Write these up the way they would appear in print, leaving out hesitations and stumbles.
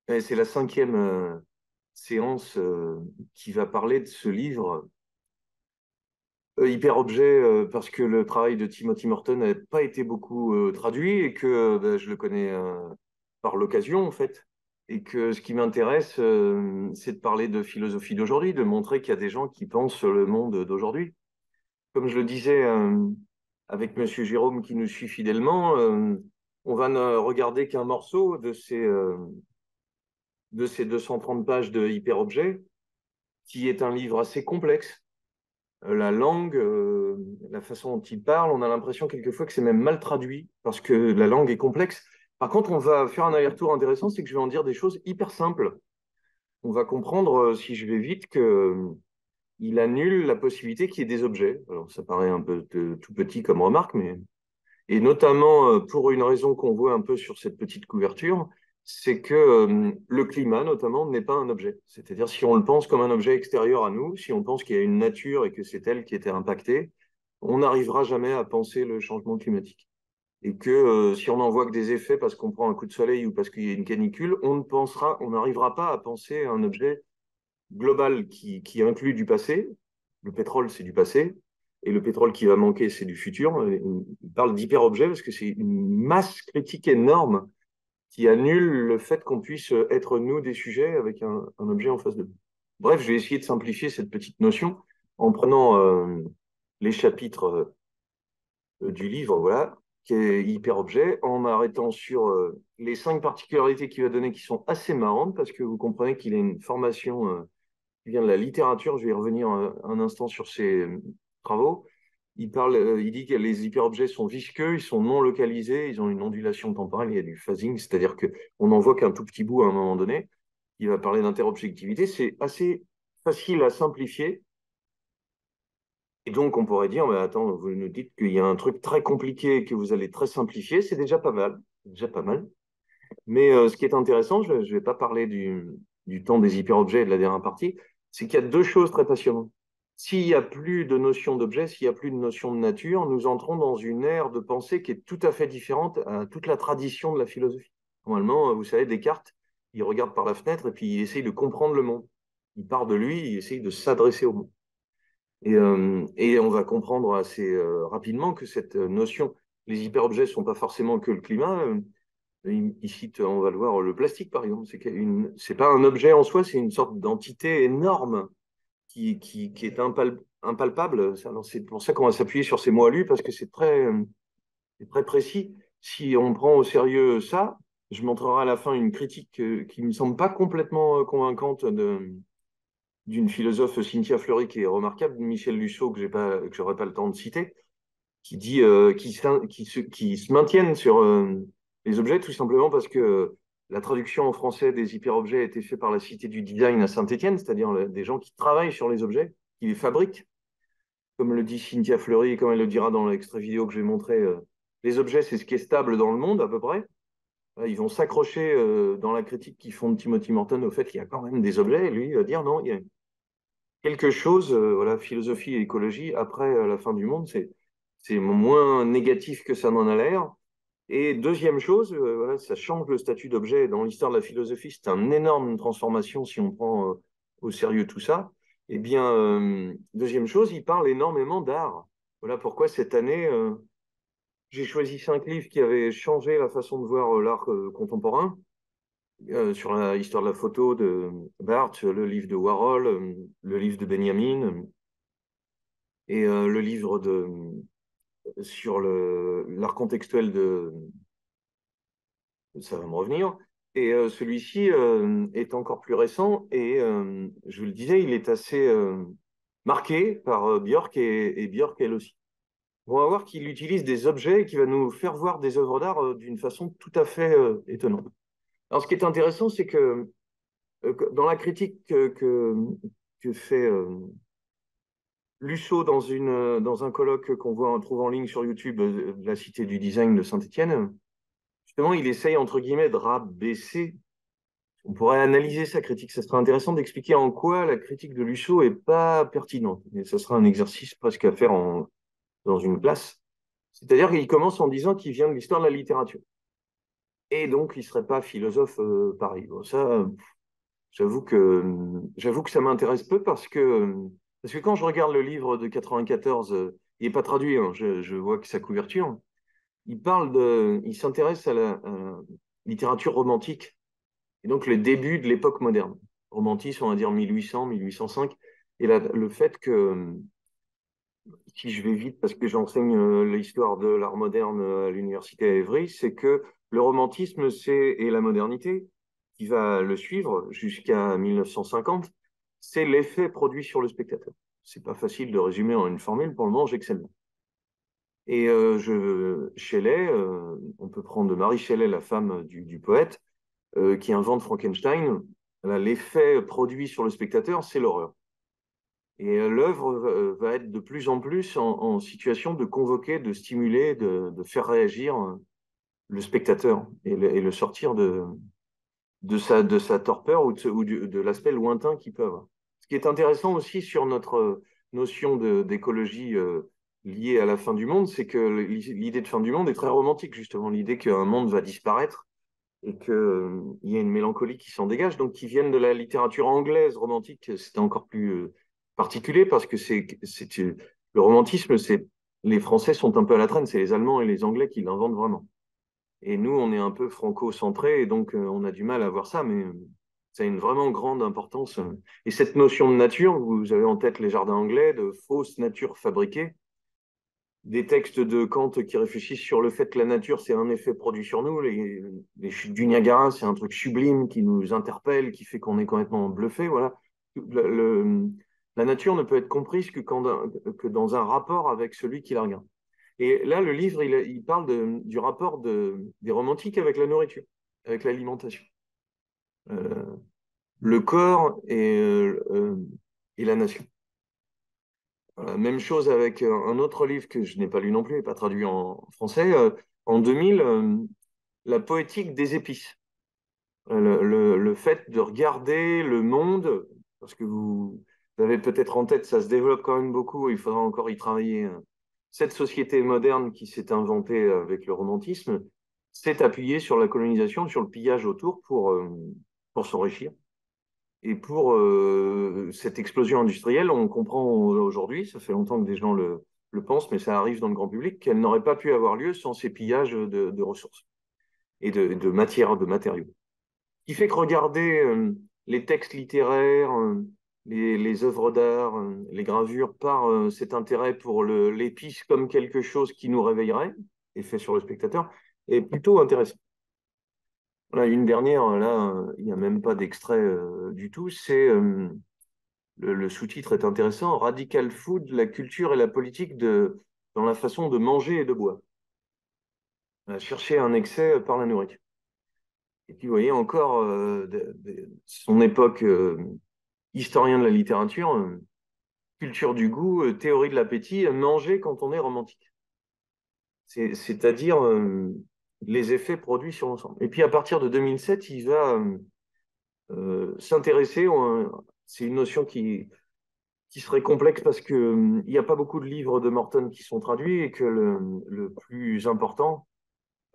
Et c'est la cinquième séance qui va parler de ce livre Hyper-objet, parce que le travail de Timothy Morton n'a pas été beaucoup traduit et que ben, je le connais par l'occasion, en fait. Et que ce qui m'intéresse, c'est de parler de philosophie d'aujourd'hui, de montrer qu'il y a des gens qui pensent sur le monde d'aujourd'hui. Comme je le disais avec Monsieur Jérôme qui nous suit fidèlement, on va ne regarder qu'un morceau de ces 230 pages de Hyper-objet, qui est un livre assez complexe. La langue, la façon dont il parle, on a l'impression quelquefois que c'est même mal traduit parce que la langue est complexe. Par contre, on va faire un aller-retour intéressant, c'est que je vais en dire des choses hyper simples. On va comprendre, si je vais vite, que il annule la possibilité qu'il y ait des objets. Alors, ça paraît un peu tout petit comme remarque, mais et notamment pour une raison qu'on voit un peu sur cette petite couverture, c'est que le climat, notamment, n'est pas un objet. C'est-à-dire, si on le pense comme un objet extérieur à nous, si on pense qu'il y a une nature et que c'est elle qui était impactée, on n'arrivera jamais à penser le changement climatique. Et que si on n'en voit que des effets parce qu'on prend un coup de soleil ou parce qu'il y a une canicule, on n'arrivera pas à penser à un objet global qui inclut du passé. Le pétrole, c'est du passé. Et le pétrole qui va manquer, c'est du futur. Il parle d'hyper-objet parce que c'est une masse critique énorme qui annule le fait qu'on puisse être, nous, des sujets avec un objet en face de nous. Bref, je vais essayer de simplifier cette petite notion en prenant les chapitres du livre, voilà, qui est hyper-objet, en m'arrêtant sur les 5 particularités qu'il va donner qui sont assez marrantes parce que vous comprenez qu'il a une formation qui vient de la littérature. Je vais y revenir un instant sur ses travaux. Il dit que les hyperobjets sont visqueux, ils sont non localisés, ils ont une ondulation temporelle, il y a du phasing, c'est-à-dire qu'on n'en voit qu'un tout petit bout à un moment donné. Il va parler d'interobjectivité. C'est assez facile à simplifier. Et donc, on pourrait dire, mais attends, vous nous dites qu'il y a un truc très compliqué que vous allez très simplifier, c'est déjà pas mal. C'est déjà pas mal. Mais ce qui est intéressant, je ne vais pas parler du temps des hyperobjets et de la dernière partie, c'est qu'il y a deux choses très passionnantes. S'il n'y a plus de notion d'objet, s'il n'y a plus de notion de nature, nous entrons dans une ère de pensée qui est tout à fait différente à toute la tradition de la philosophie. Normalement, vous savez, Descartes, il regarde par la fenêtre et puis il essaye de comprendre le monde. Il part de lui, il essaye de s'adresser au monde. Et on va comprendre assez rapidement que cette notion, les hyperobjets ne sont pas forcément que le climat. Il cite, on va le voir, le plastique, par exemple. C'est pas un objet en soi, c'est une sorte d'entité énorme qui est impalpable. Alors, c'est pour ça qu'on va s'appuyer sur ces mots à lui, parce que c'est très précis. Si on prend au sérieux ça, je montrerai à la fin une critique qui me semble pas complètement convaincante d'une philosophe, Cynthia Fleury, qui est remarquable, Michel Luceau, que j'aurais pas le temps de citer, qui dit qui se maintiennent sur les objets tout simplement parce que la traduction en français des hyperobjets a été faite par la Cité du Design à Saint-Étienne, c'est-à-dire des gens qui travaillent sur les objets, qui les fabriquent. Comme le dit Cynthia Fleury et comme elle le dira dans l'extrait vidéo que je vais montrer, les objets, c'est ce qui est stable dans le monde à peu près. Ils vont s'accrocher dans la critique qu'ils font de Timothy Morton au fait qu'il y a quand même des objets, et lui dire non, il y a quelque chose, voilà, philosophie et écologie, après la fin du monde, c'est moins négatif que ça n'en a l'air. Et deuxième chose, voilà, ça change le statut d'objet. Dans l'histoire de la philosophie, c'est une énorme transformation si on prend au sérieux tout ça. Eh bien, deuxième chose, il parle énormément d'art. Voilà pourquoi cette année, j'ai choisi 5 livres qui avaient changé la façon de voir l'art contemporain. Sur l'histoire de la photo de Barthes, le livre de Warhol, le livre de Benjamin, et le livre sur l'art contextuel ça va me revenir. Et celui-ci est encore plus récent et je vous le disais, il est assez marqué par Björk et Björk elle aussi. On va voir qu'il utilise des objets et qu'il va nous faire voir des œuvres d'art d'une façon tout à fait étonnante. Alors, ce qui est intéressant, c'est que dans la critique que fait Lusso dans un colloque qu'on trouve en ligne sur YouTube de la Cité du Design de Saint-Étienne, justement, il essaye, entre guillemets, de rabaisser. On pourrait analyser sa critique. Ça serait intéressant d'expliquer en quoi la critique de Lusso est pas pertinente. Et ce sera un exercice presque à faire dans une classe. C'est-à-dire qu'il commence en disant qu'il vient de l'histoire de la littérature. et donc il ne serait pas philosophe pareil. Bon, ça, j'avoue que ça m'intéresse peu parce que quand je regarde le livre de 94, il n'est pas traduit, hein, je vois que sa couverture, il s'intéresse à la littérature romantique, et donc le début de l'époque moderne. Romantisme, on va dire 1800, 1805, et le fait que, si je vais vite, parce que j'enseigne l'histoire de l'art moderne à l'université à Évry, c'est que le romantisme et la modernité, qui va le suivre jusqu'à 1950, c'est l'effet produit sur le spectateur. C'est pas facile de résumer en une formule, pour le moment, j'excelle. Et Shelley, on peut prendre Marie Shelley, la femme du poète, qui invente Frankenstein. L'effet produit sur le spectateur, c'est l'horreur. Et l'œuvre va être de plus en plus en situation de convoquer, de stimuler, de faire réagir le spectateur et le sortir de sa torpeur ou de l'aspect lointain qu'il peut avoir. Ce qui est intéressant aussi sur notre notion d'écologie liée à la fin du monde, c'est que l'idée de fin du monde est très romantique, justement. L'idée qu'un monde va disparaître et qu'il y a une mélancolie qui s'en dégage, donc qui viennent de la littérature anglaise romantique, c'est encore plus particulier parce que le romantisme, les Français sont un peu à la traîne, c'est les Allemands et les Anglais qui l'inventent vraiment. Et nous, on est un peu franco-centré, et donc on a du mal à voir ça, mais ça a une vraiment grande importance. Et cette notion de nature, vous avez en tête les jardins anglais, de fausse nature fabriquée, des textes de Kant qui réfléchissent sur le fait que la nature, c'est un effet produit sur nous. Les chutes du Niagara, c'est un truc sublime qui nous interpelle, qui fait qu'on est complètement bluffé. Voilà. La nature ne peut être comprise que dans un rapport avec celui qui la regarde. Et là, le livre, il parle du rapport des romantiques avec la nourriture, avec l'alimentation. Euh, le corps et la nation. Voilà. Même chose avec un autre livre que je n'ai pas lu non plus, et pas traduit en français, en 2000, La poétique des épices. Le fait de regarder le monde, parce que vous avez peut-être en tête, ça se développe quand même beaucoup, il faudra encore y travailler. Cette société moderne qui s'est inventée avec le romantisme s'est appuyée sur la colonisation, sur le pillage autour pour s'enrichir. Et pour cette explosion industrielle, on comprend aujourd'hui, ça fait longtemps que des gens le pensent, mais ça arrive dans le grand public, qu'elle n'aurait pas pu avoir lieu sans ces pillages de ressources et de matières, de matériaux. Ce qui fait que regarder les textes littéraires, les œuvres d'art, les gravures, par cet intérêt pour l'épice comme quelque chose qui nous réveillerait, effet sur le spectateur, est plutôt intéressant. Voilà, une dernière, là, il n'y a même pas d'extrait du tout, c'est le sous-titre est intéressant, Radical Food, la culture et la politique dans la façon de manger et de boire. Chercher un excès par la nourriture. Et puis, vous voyez, encore son époque historien de la littérature, culture du goût, théorie de l'appétit, manger quand on est romantique. C'est-à-dire les effets produits sur l'ensemble. Et puis, à partir de 2007, il va s'intéresser, c'est une notion qui serait complexe parce que il n'y a pas beaucoup de livres de Morton qui sont traduits et que le plus important,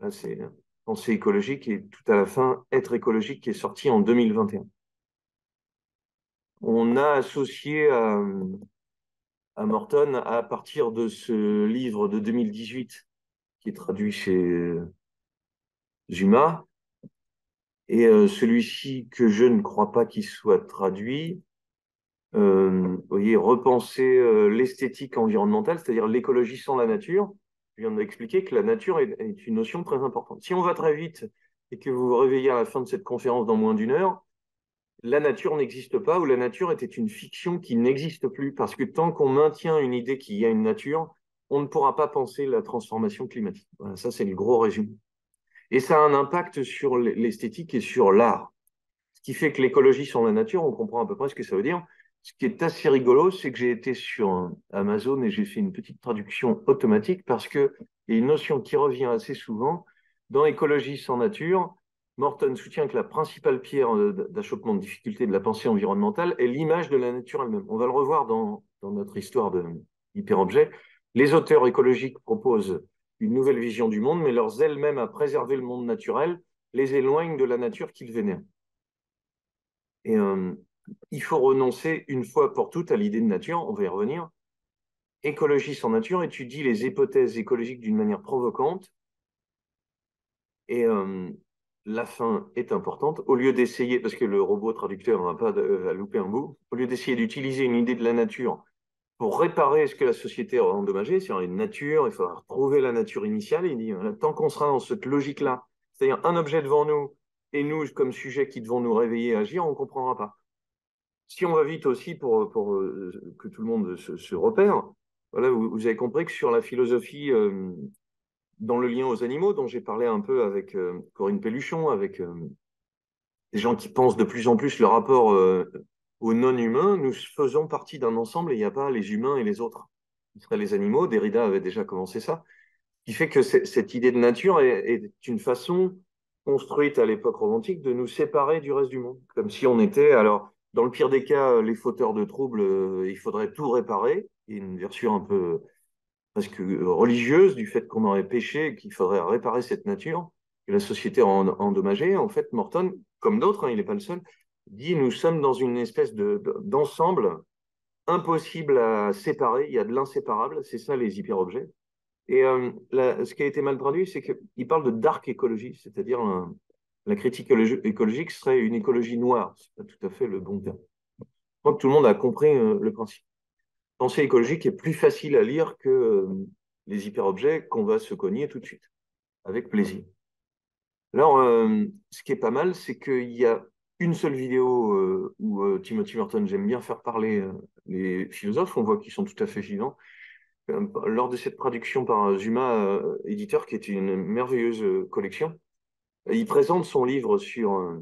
c'est Pensée écologique et tout à la fin Être écologique qui est sorti en 2021. On a associé à Morton à partir de ce livre de 2018 qui est traduit chez Zuma et celui-ci que je ne crois pas qu'il soit traduit. Vous voyez, repenser l'esthétique environnementale, c'est-à-dire l'écologie sans la nature. Je viens d'expliquer que la nature est une notion très importante. Si on va très vite et que vous vous réveillez à la fin de cette conférence dans moins d'une heure, la nature n'existe pas ou la nature était une fiction qui n'existe plus parce que tant qu'on maintient une idée qu'il y a une nature, on ne pourra pas penser la transformation climatique. Voilà, ça, c'est le gros résumé. Et ça a un impact sur l'esthétique et sur l'art. Ce qui fait que l'écologie sans la nature, on comprend à peu près ce que ça veut dire. Ce qui est assez rigolo, c'est que j'ai été sur Amazon et j'ai fait une petite traduction automatique parce que il y a une notion qui revient assez souvent. Dans Écologie sans nature, Morton soutient que la principale pierre d'achoppement de difficulté de la pensée environnementale est l'image de la nature elle-même. On va le revoir dans notre histoire de hyperobjet. Les auteurs écologiques proposent une nouvelle vision du monde, mais leurs ailes même à préserver le monde naturel les éloignent de la nature qu'ils vénèrent. Et il faut renoncer une fois pour toutes à l'idée de nature, on va y revenir. Écologiste en nature étudie les hypothèses écologiques d'une manière provocante, et la fin est importante. Au lieu d'essayer, parce que le robot traducteur n'a pas à louper un bout, au lieu d'essayer d'utiliser une idée de la nature pour réparer ce que la société a endommagé, c'est-à-dire une nature, il faudra retrouver la nature initiale. Il dit, tant qu'on sera dans cette logique-là, c'est-à-dire un objet devant nous et nous, comme sujet qui devons nous réveiller et agir, on ne comprendra pas. Si on va vite aussi pour que tout le monde se repère, voilà, vous avez compris que sur la philosophie dans le lien aux animaux, dont j'ai parlé un peu avec Corinne Pelluchon, avec des gens qui pensent de plus en plus le rapport aux non-humains, nous faisons partie d'un ensemble et il n'y a pas les humains et les autres. Ce seraient les animaux, Derrida avait déjà commencé ça, qui fait que cette idée de nature est une façon construite à l'époque romantique de nous séparer du reste du monde, comme si on était, alors, dans le pire des cas, les fauteurs de troubles, il faudrait tout réparer, une version un peu presque religieuse du fait qu'on aurait péché et qu'il faudrait réparer cette nature, que la société a endommagée. En fait, Morton, comme d'autres, hein, il n'est pas le seul, dit nous sommes dans une espèce d'ensemble impossible à séparer, il y a de l'inséparable, c'est ça les hyperobjets. Et ce qui a été mal traduit, c'est qu'il parle de dark écologie, c'est-à-dire la critique écologique serait une écologie noire. C'est pas tout à fait le bon terme. Je crois que tout le monde a compris le principe. Pensée écologique est plus facile à lire que les hyperobjets qu'on va se cogner tout de suite, avec plaisir. Alors, ce qui est pas mal, c'est qu'il y a une seule vidéo où Timothy Merton, j'aime bien faire parler les philosophes, on voit qu'ils sont tout à fait vivants. Lors de cette traduction par Zuma, éditeur, qui est une merveilleuse collection, il présente son livre sur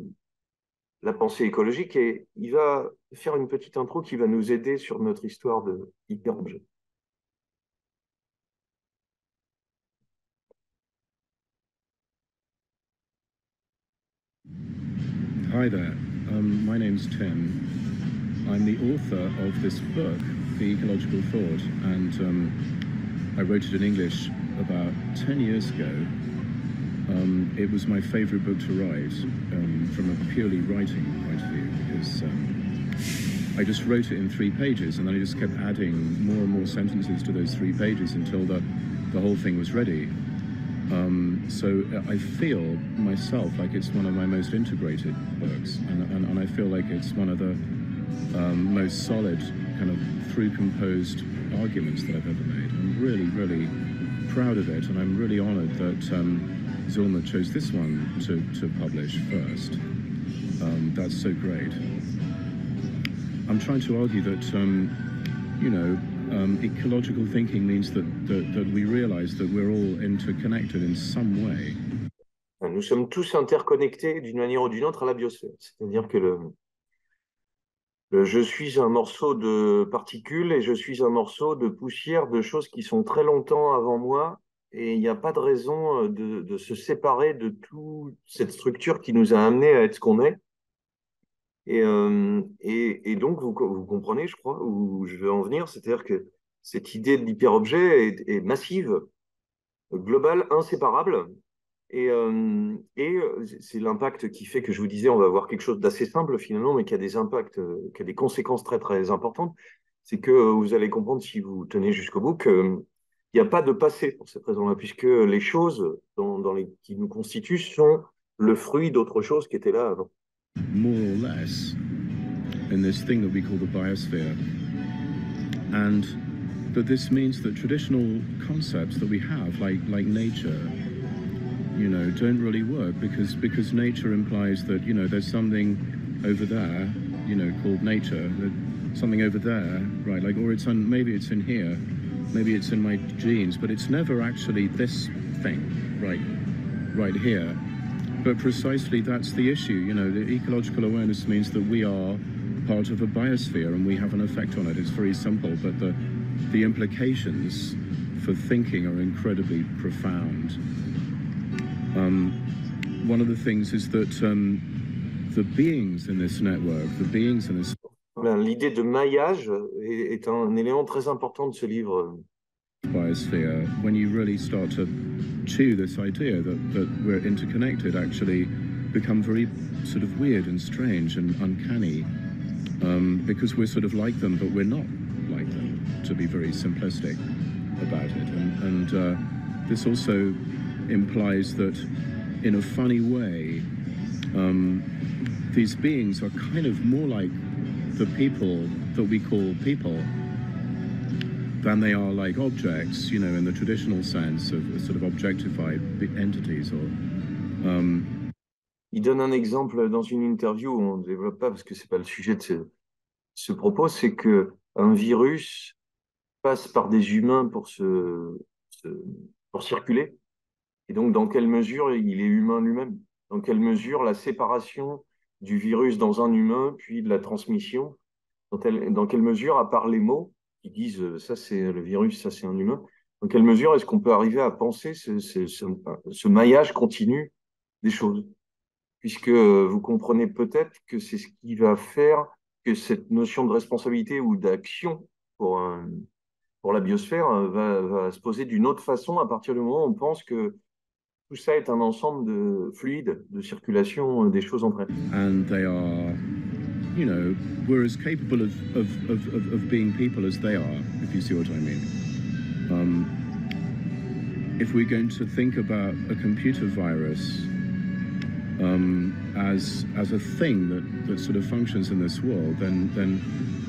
la pensée écologique et il va faire une petite intro qui va nous aider sur notre histoire de hyperobjet. Hi there, my name's Tim. I'm the author of this book, The Ecological Thought, and I wrote it in English about 10 years ago. It was my favorite book to write from a purely writing point of view, because I just wrote it in 3 pages and then I just kept adding more and more sentences to those 3 pages until the whole thing was ready. So I feel myself like it's one of my most integrated books, and I feel like it's one of the most solid kind of through composed arguments that I've ever made. I'm really, really proud of it, and I'm really honored that Zulma chose this one to publish first. That's so great. I'm trying to argue that, you know, ecological thinking means that we realize that we're all interconnected in some way. Nous sommes tous interconnectés d'une manière ou d'une autre à la biosphère. C'est-à-dire que je suis un morceau de particules et je suis un morceau de poussière de choses qui sont très longtemps avant moi. Et il n'y a pas de raison de se séparer de toute cette structure qui nous a amenés à être ce qu'on est. Et donc, vous comprenez, je crois, où je veux en venir, c'est-à-dire que cette idée de l'hyperobjet est massive, globale, inséparable, et c'est l'impact qui fait que je vous disais, on va avoir quelque chose d'assez simple finalement, mais qui a des impacts, qui a des conséquences très très importantes. C'est que vous allez comprendre, si vous tenez jusqu'au bout, qu'il n'y a pas de passé pour cette raison-là, puisque les choses qui nous constituent sont le fruit d'autres choses qui étaient là avant. More or less in this thing that we call the biosphere, and that this means that traditional concepts that we have, like nature, you know, don't really work because nature implies that, you know, there's something over there, you know, called nature, something over there, right? Like, or maybe it's in here, maybe it's in my genes, but it's never actually this thing, right here. But precisely that's the issue, you know, the ecological awareness means that we are part of a biosphere and we have an effect on it. It's very simple, but the implications for thinking are incredibly profound. One of the things is that the beings in this network, the beings in this... L'idée de maillage est un élément très important de ce livre. By biosphere, when you really start to chew this idea that we're interconnected, actually become very sort of weird and strange and uncanny, because we're sort of like them, but we're not like them, to be very simplistic about it. And this also implies that, in a funny way, these beings are kind of more like the people that we call people than they are like objects, you know, in the traditional sense of sort of objectified entities. Il donne un exemple dans une interview, on ne développe pas parce que c'est pas le sujet de ce propos, c'est que un virus passe par des humains pour circuler. Et donc, dans quelle mesure il est humain lui-même? Dans quelle mesure la séparation du virus dans un humain, puis de la transmission, dans quelle mesure, à part les mots qui disent ça c'est le virus, ça c'est un humain, dans quelle mesure est-ce qu'on peut arriver à penser ce maillage continu des choses? Puisque vous comprenez peut-être que c'est ce qui va faire que cette notion de responsabilité ou d'action pour la biosphère va se poser d'une autre façon à partir du moment où on pense que tout ça est un ensemble de fluide, de circulation des choses entre elles. And they are, you know, we're as capable of being people as they are, if you see what I mean. If we're going to think about a computer virus as a thing that sort of functions in this world, then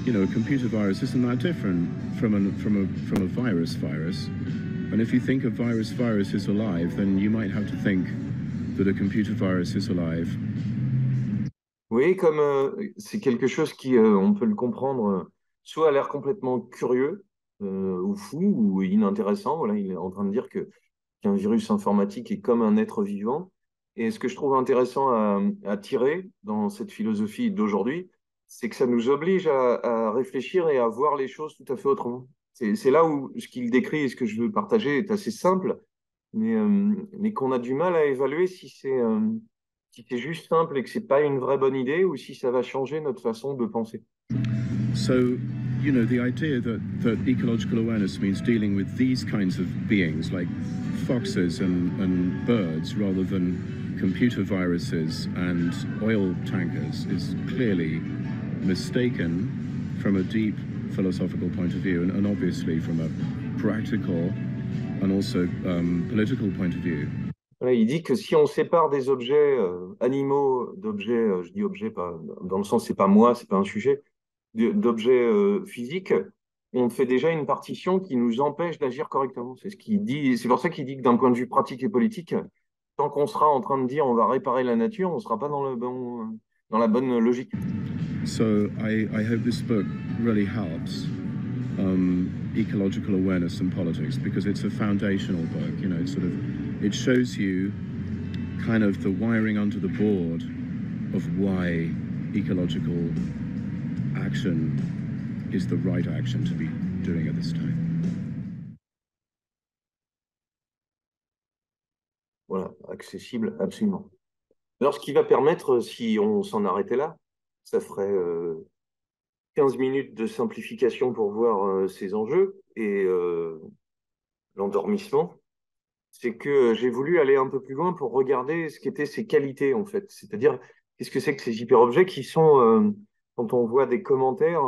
you know, a computer virus isn't that different from a virus. And if you think a virus is alive, then you might have to think that a computer virus is alive. Oui, comme c'est quelque chose qui, on peut le comprendre, soit a l'air complètement curieux, ou fou, ou inintéressant. Voilà, il est en train de dire qu'un virus informatique est comme un être vivant. Et ce que je trouve intéressant à tirer dans cette philosophie d'aujourd'hui, c'est que ça nous oblige à réfléchir et à voir les choses tout à fait autrement. C'est là où ce qu'il décrit et ce que je veux partager est assez simple, mais qu'on a du mal à évaluer si c'est juste simple et que c'est pas une vraie bonne idée ou si ça va changer notre façon de penser. So, you know, the idea that ecological awareness means dealing with these kinds of beings like foxes and birds rather than computer viruses and oil tankers is clearly mistaken from a deep philosophical point of view and obviously from a practical and also political point of view. Voilà, il dit que si on sépare des objets animaux d'objets, je dis objets pas, dans le sens c'est pas moi, c'est pas un sujet, d'objets physiques, on fait déjà une partition qui nous empêche d'agir correctement. C'est ce qu'il dit. C'est pour ça qu'il dit que d'un point de vue pratique et politique, tant qu'on sera en train de dire on va réparer la nature, on ne sera pas dans la bonne logique. So I hope this book really helps ecological awareness and politics, because it's a foundational book. You know, it shows you kind of the wiring under the board of why ecological action is the right action to be doing at this time. Voilà, accessible, absolument. Alors, ce qui va permettre, si on s'en arrêtait là, ça ferait 15 minutes de simplification pour voir ces enjeux et l'endormissement. C'est que j'ai voulu aller un peu plus loin pour regarder ce qu'étaient ces qualités, en fait. C'est-à-dire, qu'est-ce que c'est que ces hyperobjets qui sont, quand on voit des commentaires,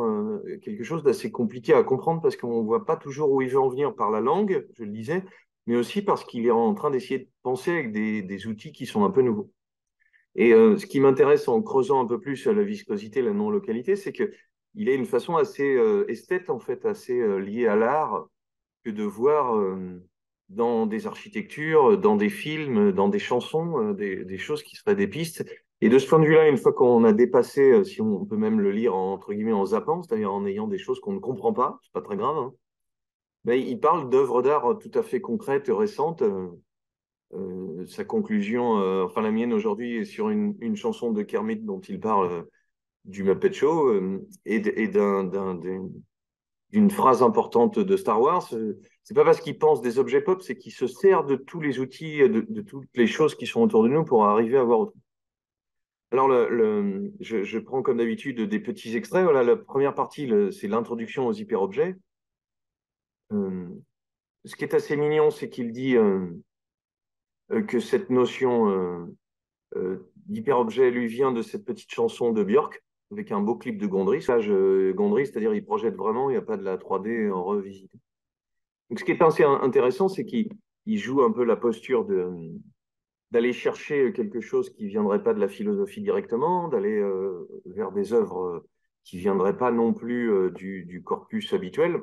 quelque chose d'assez compliqué à comprendre parce qu'on ne voit pas toujours où il veut en venir par la langue, je le disais, mais aussi parce qu'il est en train d'essayer de penser avec des outils qui sont un peu nouveaux. Et ce qui m'intéresse en creusant un peu plus la viscosité, la non-localité, c'est qu'il a une façon assez esthète, en fait, assez liée à l'art, que de voir dans des architectures, dans des films, dans des chansons, des choses qui seraient des pistes. Et de ce point de vue-là, une fois qu'on a dépassé, si on peut même le lire entre guillemets en zappant, c'est-à-dire en ayant des choses qu'on ne comprend pas, c'est pas très grave, hein, mais il parle d'œuvres d'art tout à fait concrètes, récentes. Sa conclusion, enfin la mienne aujourd'hui, est sur une chanson de Kermit dont il parle du Muppet Show et d'une phrase importante de Star Wars. C'est pas parce qu'il pense des objets pop, c'est qu'il se sert de tous les outils, de toutes les choses qui sont autour de nous pour arriver à voir autre. Alors, je prends comme d'habitude des petits extraits. Voilà, la première partie, c'est l'introduction aux hyperobjets. ce qui est assez mignon, c'est qu'il dit que cette notion d'hyperobjet lui vient de cette petite chanson de Björk, avec un beau clip de Gondry. Gondry, c'est-à-dire il projette vraiment, il n'y a pas de la 3D en revisité. Donc, ce qui est assez intéressant, c'est qu'il joue un peu la posture d'aller chercher quelque chose qui ne viendrait pas de la philosophie directement, d'aller vers des œuvres qui ne viendraient pas non plus du corpus habituel.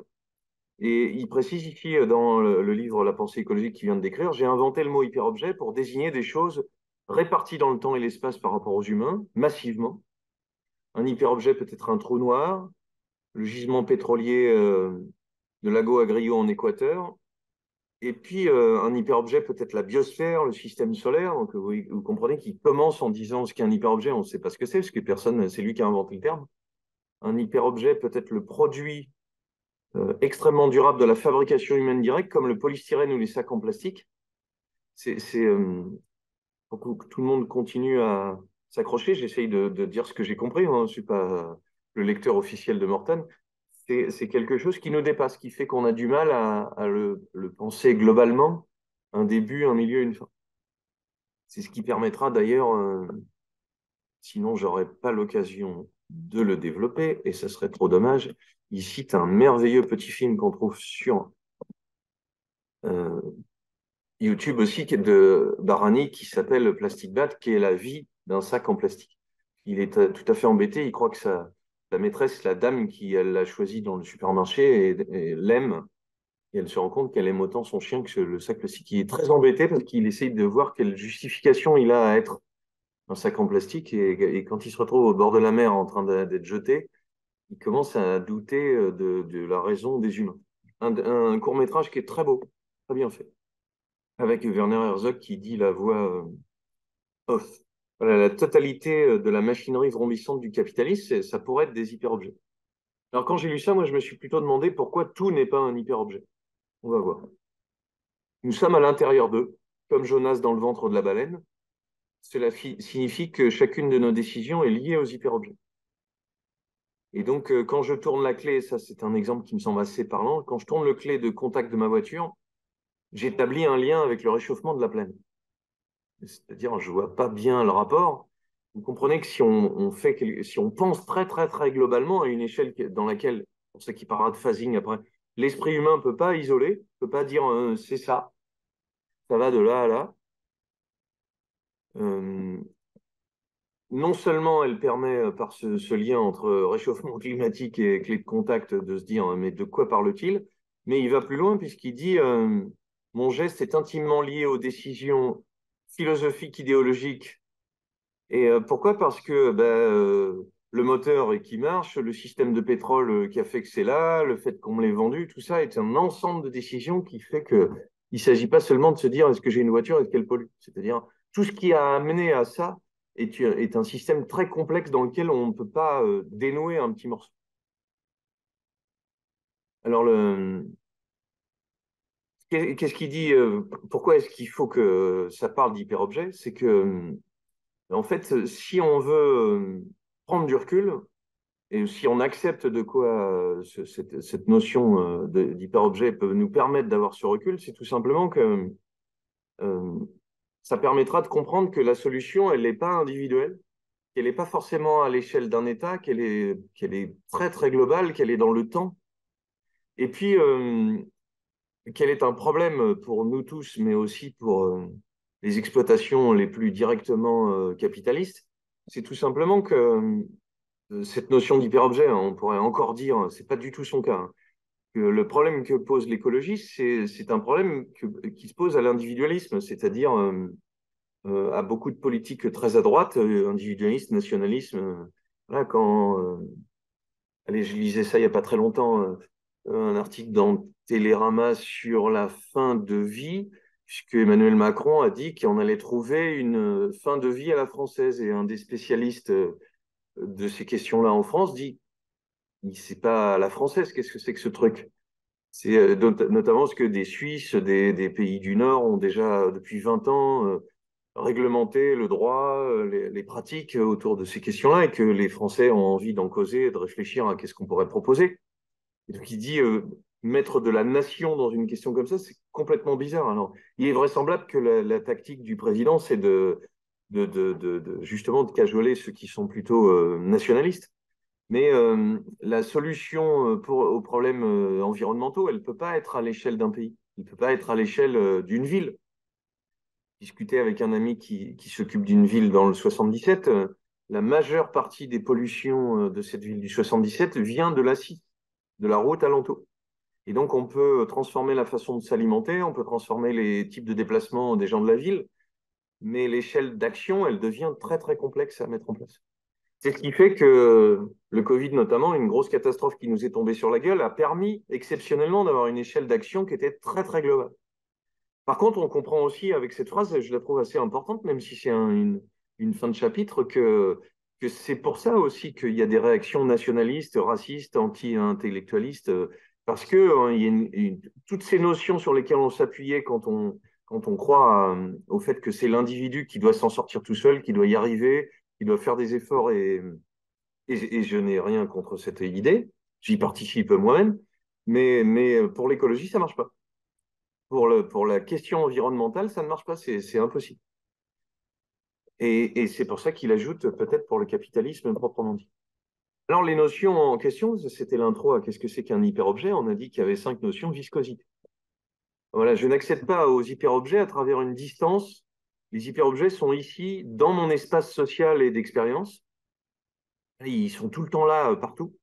Et il précise ici dans le livre La pensée écologique qu'il vient de décrire, j'ai inventé le mot hyperobjet pour désigner des choses réparties dans le temps et l'espace par rapport aux humains, massivement. Un hyperobjet peut être un trou noir, le gisement pétrolier de Lago Agrio en Équateur, et puis, un hyperobjet peut être la biosphère, le système solaire. Donc, vous comprenez qu'il commence en disant ce qu'est un hyperobjet, on ne sait pas ce que c'est, parce que personne, c'est lui qui a inventé le terme. Un hyperobjet peut être le produit extrêmement durable de la fabrication humaine directe, comme le polystyrène ou les sacs en plastique. Pour que tout le monde continue à s'accrocher, j'essaye de dire ce que j'ai compris. Hein. Je ne suis pas le lecteur officiel de Morton. C'est quelque chose qui nous dépasse, qui fait qu'on a du mal à le penser globalement, un début, un milieu, une fin. C'est ce qui permettra d'ailleurs, sinon j'aurais pas l'occasion de le développer, et ça serait trop dommage. Il cite un merveilleux petit film qu'on trouve sur euh, YouTube aussi, qui est de Barani, qui s'appelle Plastic Bat, qui est la vie d'un sac en plastique. Il est tout à fait embêté, il croit que la maîtresse, la dame qui elle l'a choisi dans le supermarché, et l'aime. Et elle se rend compte qu'elle aime autant son chien que le sac plastique. Il est très embêté parce qu'il essaye de voir quelle justification il a à être un sac en plastique. Et quand il se retrouve au bord de la mer en train d'être jeté, il commence à douter de la raison des humains. Un court-métrage qui est très beau, très bien fait, avec Werner Herzog qui dit la voix off. Voilà, la totalité de la machinerie vrombissante du capitalisme, ça pourrait être des hyperobjets. Alors quand j'ai lu ça, moi je me suis plutôt demandé pourquoi tout n'est pas un hyperobjet. On va voir. Nous sommes à l'intérieur d'eux, comme Jonas dans le ventre de la baleine. Cela signifie que chacune de nos décisions est liée aux hyperobjets. Et donc, quand je tourne la clé, ça c'est un exemple qui me semble assez parlant, quand je tourne le clé de contact de ma voiture, j'établis un lien avec le réchauffement de la planète. C'est-à-dire, je ne vois pas bien le rapport. Vous comprenez que si on pense très, très, très globalement à une échelle dans laquelle, pour ce qui parlera de phasing après, l'esprit humain ne peut pas isoler, ne peut pas dire c'est ça, ça va de là à là. Euh, non seulement elle permet, par ce lien entre réchauffement climatique et clé de contact, de se dire, mais de quoi parle-t-il? Mais il va plus loin puisqu'il dit, mon geste est intimement lié aux décisions philosophiques, idéologiques. Et pourquoi? Parce que le moteur qui marche, le système de pétrole qui a fait que c'est là, le fait qu'on me l'ait vendu, tout ça est un ensemble de décisions qui fait que il ne s'agit pas seulement de se dire est-ce que j'ai une voiture, est-ce qu'elle pollue? C'est-à-dire tout ce qui a amené à ça est un système très complexe dans lequel on ne peut pas dénouer un petit morceau. Alors, qu'est-ce qu'il dit pourquoi est-ce qu'il faut que ça parle d'hyperobjet? C'est que, en fait, si on veut prendre du recul, et si on accepte de quoi cette notion d'hyperobjet peut nous permettre d'avoir ce recul, c'est tout simplement que euh, ça permettra de comprendre que la solution, elle n'est pas individuelle, qu'elle n'est pas forcément à l'échelle d'un État, qu'elle est très très globale, qu'elle est dans le temps, et puis qu'elle est un problème pour nous tous, mais aussi pour les exploitations les plus directement capitalistes. C'est tout simplement que cette notion d'hyperobjet, hein, on pourrait encore dire, c'est pas du tout son cas, hein, que le problème que pose l'écologie, c'est un problème qui se pose à l'individualisme, c'est-à-dire à beaucoup de politiques très à droite, individualisme, nationalisme. Voilà, allez, je lisais ça il y a pas très longtemps, un article dans Télérama sur la fin de vie, puisque Emmanuel Macron a dit qu'on allait trouver une fin de vie à la française, et un des spécialistes de ces questions-là en France dit c'est pas à la française, qu'est-ce que c'est que ce truc? C'est notamment ce que des Suisses, des pays du Nord ont déjà depuis 20 ans réglementé le droit, les pratiques autour de ces questions-là, et que les Français ont envie d'en causer et de réfléchir à qu'est-ce qu'on pourrait proposer. Et donc il dit mettre de la nation dans une question comme ça, c'est complètement bizarre. Alors, il est vraisemblable que la tactique du président, c'est justement de cajoler ceux qui sont plutôt nationalistes. Mais la solution aux problèmes environnementaux, elle ne peut pas être à l'échelle d'un pays. Elle ne peut pas être à l'échelle d'une ville. Discuter avec un ami qui s'occupe d'une ville dans le 77, la majeure partie des pollutions de cette ville du 77 vient de la CIS, de la route alentour. Et donc, on peut transformer la façon de s'alimenter, on peut transformer les types de déplacement des gens de la ville, mais l'échelle d'action, elle devient très, très complexe à mettre en place. C'est ce qui fait que le Covid, notamment, une grosse catastrophe qui nous est tombée sur la gueule, a permis exceptionnellement d'avoir une échelle d'action qui était très, très globale. Par contre, on comprend aussi avec cette phrase, je la trouve assez importante, même si c'est une fin de chapitre, que c'est pour ça aussi qu'il y a des réactions nationalistes, racistes, anti-intellectualistes, parce que il y a toutes ces notions sur lesquelles on s'appuyait quand on croit au fait que c'est l'individu qui doit s'en sortir tout seul, qui doit y arriver, qui doit faire des efforts, et je n'ai rien contre cette idée, j'y participe moi-même, mais pour l'écologie, ça marche pas. Pour la question environnementale, ça ne marche pas, c'est impossible. Et c'est pour ça qu'il ajoute peut-être pour le capitalisme proprement dit. Alors, les notions en question, c'était l'intro à qu'est-ce que c'est qu'un hyperobjet. On a dit qu'il y avait 5 notions: viscosité. Voilà, je n'accède pas aux hyperobjets à travers une distance. Les hyperobjets sont ici, dans mon espace social et d'expérience. Ils sont tout le temps là, partout.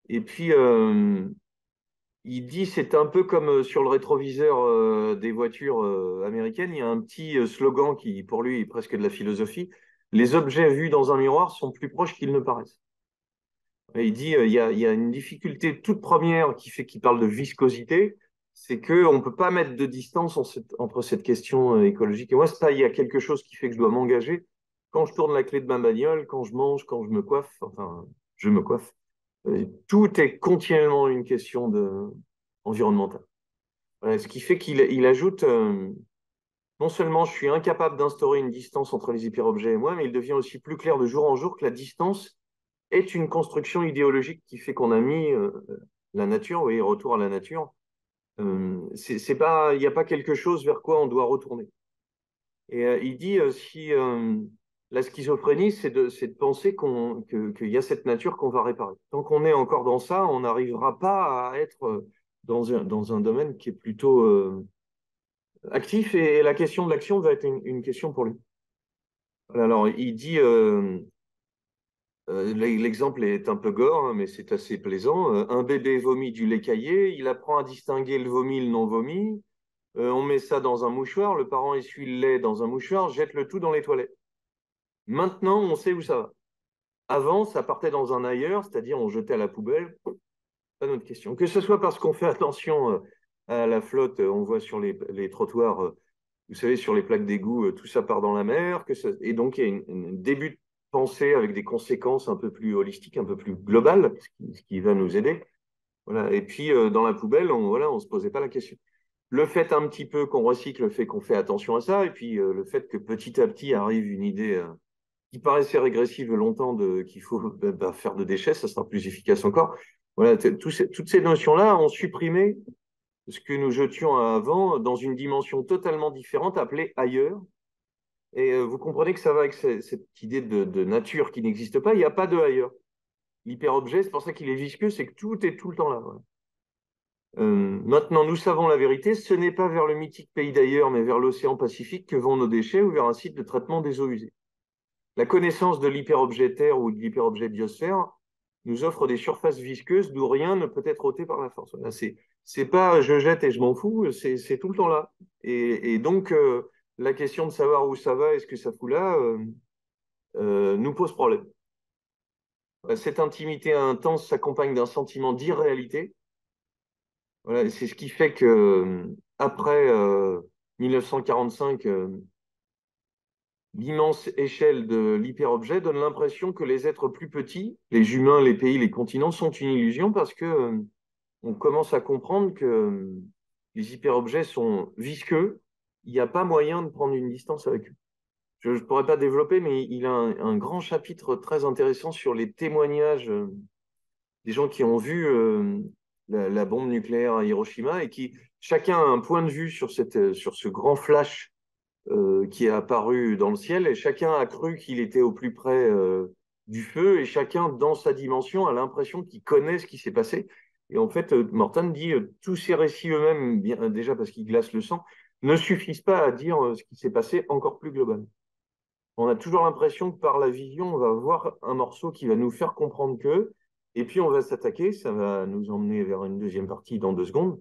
Et puis, il dit, c'est un peu comme sur le rétroviseur des voitures américaines, il y a un petit slogan qui, pour lui, est presque de la philosophie. Les objets vus dans un miroir sont plus proches qu'ils ne paraissent. Et il dit, il y a une difficulté toute première qui fait qu'il parle de viscosité, c'est qu'on ne peut pas mettre de distance entre cette question écologique et moi. C'est pas, il y a quelque chose qui fait que je dois m'engager. Quand je tourne la clé de ma bagnole, quand je mange, quand je me coiffe, enfin, je me coiffe. Tout est continuellement une question environnementale. Ce qui fait qu'il ajoute, non seulement je suis incapable d'instaurer une distance entre les hyperobjets et moi, mais il devient aussi plus clair de jour en jour que la distance est une construction idéologique qui fait qu'on a mis la nature, oui, retour à la nature. C'est pas, il n'y a pas quelque chose vers quoi on doit retourner. Et il dit, si la schizophrénie, c'est de penser qu'il y a cette nature qu'on va réparer. Tant qu'on est encore dans ça, on n'arrivera pas à être dans un domaine qui est plutôt actif, et la question de l'action va être une question pour lui. Alors, il dit, l'exemple est un peu gore, hein, mais c'est assez plaisant. Un bébé vomit du lait caillé, il apprend à distinguer le vomi, le non vomi. On met ça dans un mouchoir, le parent essuie le lait dans un mouchoir, jette le tout dans les toilettes. Maintenant, on sait où ça va. Avant, ça partait dans un ailleurs, c'est-à-dire on jetait à la poubelle. Pas notre question. Que ce soit parce qu'on fait attention à la flotte, on voit sur les trottoirs, vous savez, sur les plaques d'égout, tout ça part dans la mer. Et donc, il y a un début de pensée avec des conséquences un peu plus holistiques, un peu plus globales, ce qui va nous aider. Voilà. Et puis, dans la poubelle, voilà, on ne se posait pas la question. Le fait un petit peu qu'on recycle fait qu'on fait attention à ça, et puis le fait que petit à petit arrive une idée qui paraissait régressive longtemps qu'il faut faire de déchets, ça sera plus efficace encore. Voilà, toutes ces notions-là ont supprimé ce que nous jetions avant dans une dimension totalement différente appelée ailleurs. Et vous comprenez que ça va avec cette idée de nature qui n'existe pas. Il n'y a pas de ailleurs. L'hyperobjet, c'est pour ça qu'il est visqueux, c'est que tout est tout le temps là. Voilà. Maintenant, nous savons la vérité, ce n'est pas vers le mythique pays d'ailleurs, mais vers l'océan Pacifique que vont nos déchets ou vers un site de traitement des eaux usées. La connaissance de l'hyperobjet Terre ou de l'hyperobjet biosphère nous offre des surfaces visqueuses d'où rien ne peut être ôté par la force. Là, c'est pas je jette et je m'en fous, c'est tout le temps là. Et donc, la question de savoir où ça va et ce que ça fout là nous pose problème. Cette intimité intense s'accompagne d'un sentiment d'irréalité. Voilà, c'est ce qui fait que après 1945, l'immense échelle de l'hyperobjet donne l'impression que les êtres plus petits, les humains, les pays, les continents, sont une illusion parce que on commence à comprendre que les hyperobjets sont visqueux. Il n'y a pas moyen de prendre une distance avec eux. Je ne pourrais pas développer, mais il a un grand chapitre très intéressant sur les témoignages des gens qui ont vu la bombe nucléaire à Hiroshima, et qui, chacun a un point de vue sur ce grand flash qui est apparu dans le ciel, et chacun a cru qu'il était au plus près du feu, et chacun, dans sa dimension, a l'impression qu'il connaît ce qui s'est passé. Et en fait, Morton dit tous ces récits eux-mêmes, bien, déjà parce qu'ils glacent le sang, ne suffisent pas à dire ce qui s'est passé encore plus global. On a toujours l'impression que par la vision, on va voir un morceau qui va nous faire comprendre que, et puis on va s'attaquer, ça va nous emmener vers une deuxième partie dans 2 secondes,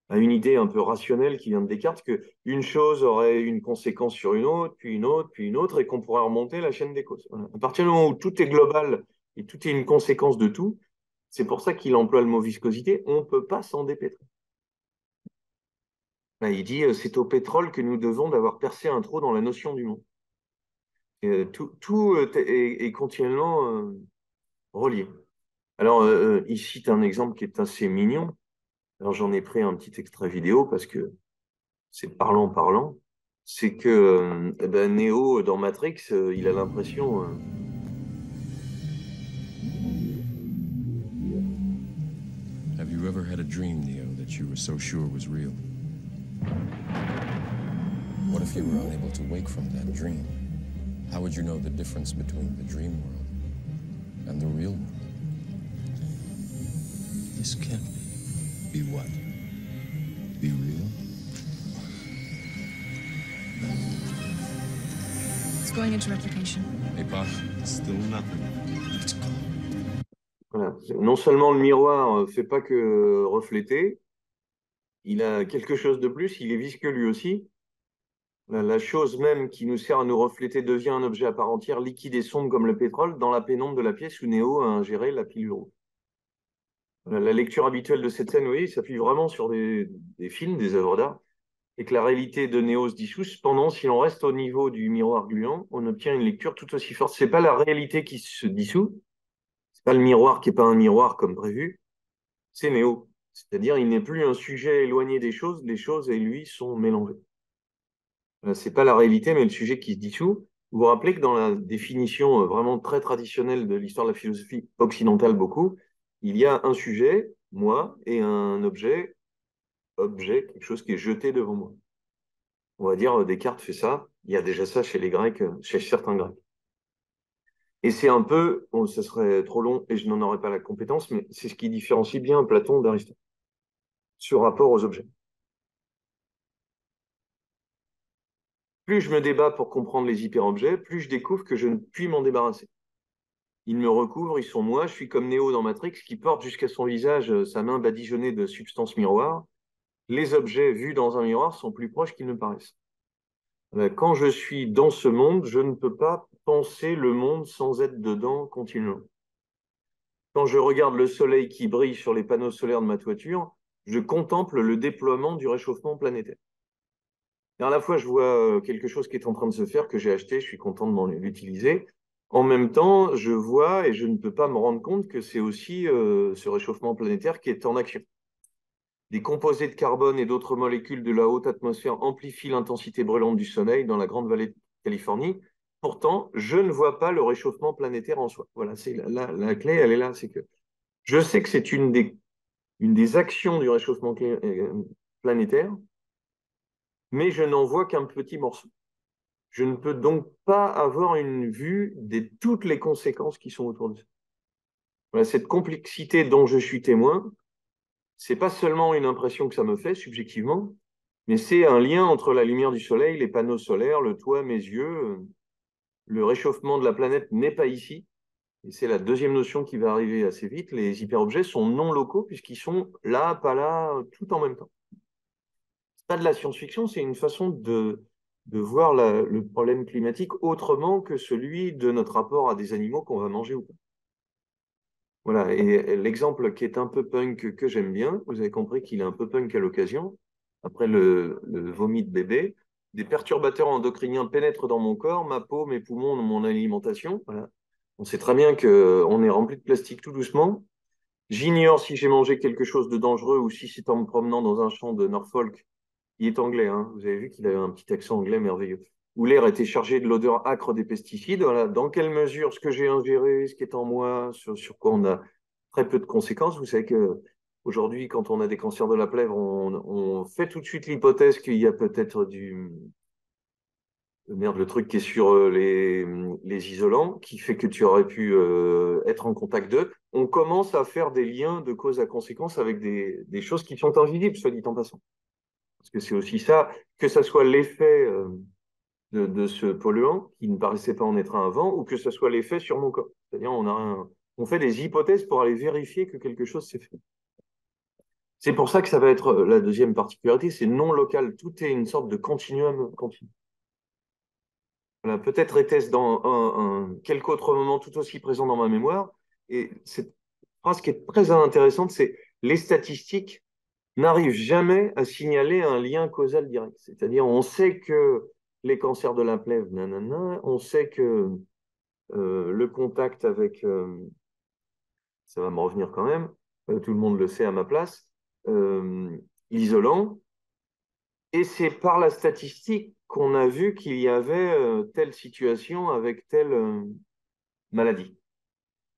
à une idée un peu rationnelle qui vient de Descartes, que une chose aurait une conséquence sur une autre, puis une autre, puis une autre, et qu'on pourrait remonter la chaîne des causes. Voilà. À partir du moment où tout est global et tout est une conséquence de tout, c'est pour ça qu'il emploie le mot viscosité, on ne peut pas s'en dépêtrer. Là, il dit, c'est au pétrole que nous devons d'avoir percé un trou dans la notion du monde. Tout est continuellement relié. Alors, il cite un exemple qui est assez mignon. Alors, j'en ai pris un petit extrait vidéo parce que c'est parlant. C'est que eh ben, Neo, dans Matrix, il a l'impression... Have you ever had a dream, Neo, that you were so sure was real? What if you were unable to wake from that dream? How would you know the difference between the dream world and the real world? This can't be. Be what? Be real? It's going into replication. Hey, Pop, still nothing. Let's go. Voilà. Non seulement le miroir ne fait pas que refléter, il a quelque chose de plus, il est visqueux lui aussi. La chose même qui nous sert à nous refléter devient un objet à part entière, liquide et sombre comme le pétrole, dans la pénombre de la pièce où Neo a ingéré la pilule rouge. La lecture habituelle de cette scène, oui, s'appuie vraiment sur des films, des œuvres d'art, et que la réalité de Neo se dissout. Cependant, si l'on reste au niveau du miroir gluant, on obtient une lecture tout aussi forte. C'est pas la réalité qui se dissout, c'est pas le miroir qui est pas un miroir comme prévu, c'est Neo. C'est-à-dire, il n'est plus un sujet éloigné des choses, les choses et lui sont mélangées. C'est pas la réalité, mais le sujet qui se dissout. Vous vous rappelez que dans la définition vraiment très traditionnelle de l'histoire de la philosophie occidentale, beaucoup, il y a un sujet, moi, et un objet, quelque chose qui est jeté devant moi. On va dire, Descartes fait ça. Il y a déjà ça chez les Grecs, chez certains Grecs. Et c'est un peu, bon, ça serait trop long et je n'en aurais pas la compétence, mais c'est ce qui différencie bien Platon d'Aristote, ce rapport aux objets. Plus je me débat pour comprendre les hyperobjets, plus je découvre que je ne puis m'en débarrasser. Ils me recouvrent, ils sont moi, je suis comme Néo dans Matrix, qui porte jusqu'à son visage sa main badigeonnée de substances miroirs. Les objets vus dans un miroir sont plus proches qu'ils ne paraissent. Quand je suis dans ce monde, je ne peux pas penser le monde sans être dedans continuellement. Quand je regarde le soleil qui brille sur les panneaux solaires de ma toiture, je contemple le déploiement du réchauffement planétaire. Et à la fois, je vois quelque chose qui est en train de se faire, que j'ai acheté, je suis content de l'utiliser. En même temps, je vois et je ne peux pas me rendre compte que c'est aussi ce réchauffement planétaire qui est en action. Des composés de carbone et d'autres molécules de la haute atmosphère amplifient l'intensité brûlante du Soleil dans la grande vallée de Californie. Pourtant, je ne vois pas le réchauffement planétaire en soi. Voilà, c'est la clé, elle est là. C'est que je sais que c'est une des actions du réchauffement planétaire, mais je n'en vois qu'un petit morceau. Je ne peux donc pas avoir une vue de toutes les conséquences qui sont autour de ça. Voilà, cette complexité dont je suis témoin, c'est pas seulement une impression que ça me fait subjectivement, mais c'est un lien entre la lumière du soleil, les panneaux solaires, le toit, mes yeux. Le réchauffement de la planète n'est pas ici. Et c'est la deuxième notion qui va arriver assez vite. Les hyperobjets sont non locaux puisqu'ils sont là, pas là, tout en même temps. C'est pas de la science-fiction, c'est une façon de voir le problème climatique autrement que celui de notre rapport à des animaux qu'on va manger ou pas. Voilà, et l'exemple qui est un peu punk que j'aime bien, vous avez compris qu'il est un peu punk à l'occasion, après le vomi de bébé, des perturbateurs endocriniens pénètrent dans mon corps, ma peau, mes poumons, mon alimentation. Voilà. On sait très bien qu'on est rempli de plastique tout doucement. J'ignore si j'ai mangé quelque chose de dangereux ou si c'est en me promenant dans un champ de Norfolk. Il est anglais, hein. Vous avez vu qu'il avait un petit accent anglais merveilleux. Où l'air était chargé de l'odeur âcre des pesticides. Voilà. Dans quelle mesure ce que j'ai ingéré, ce qui est en moi, sur quoi on a très peu de conséquences. Vous savez que Aujourd'hui, quand on a des cancers de la plèvre, on fait tout de suite l'hypothèse qu'il y a peut-être merde, le truc qui est sur les isolants, qui fait que tu aurais pu être en contact d'eux. On commence à faire des liens de cause à conséquence avec des choses qui sont invisibles, soit dit en passant. Parce que c'est aussi ça, que ça soit l'effet de ce polluant, qui ne paraissait pas en être un avant, ou que ce soit l'effet sur mon corps. C'est-à-dire, on fait des hypothèses pour aller vérifier que quelque chose s'est fait. C'est pour ça que ça va être la deuxième particularité, c'est non local. Tout est une sorte de continuum continu. Voilà, peut-être était-ce dans quelque autre moment tout aussi présent dans ma mémoire. Et cette phrase qui est très intéressante, c'est les statistiques n'arrivent jamais à signaler un lien causal direct. C'est-à-dire, on sait que les cancers de la plèvre, nanana, on sait que le contact avec, ça va me revenir quand même, tout le monde le sait à ma place, l'isolant, et c'est par la statistique qu'on a vu qu'il y avait telle situation avec telle maladie.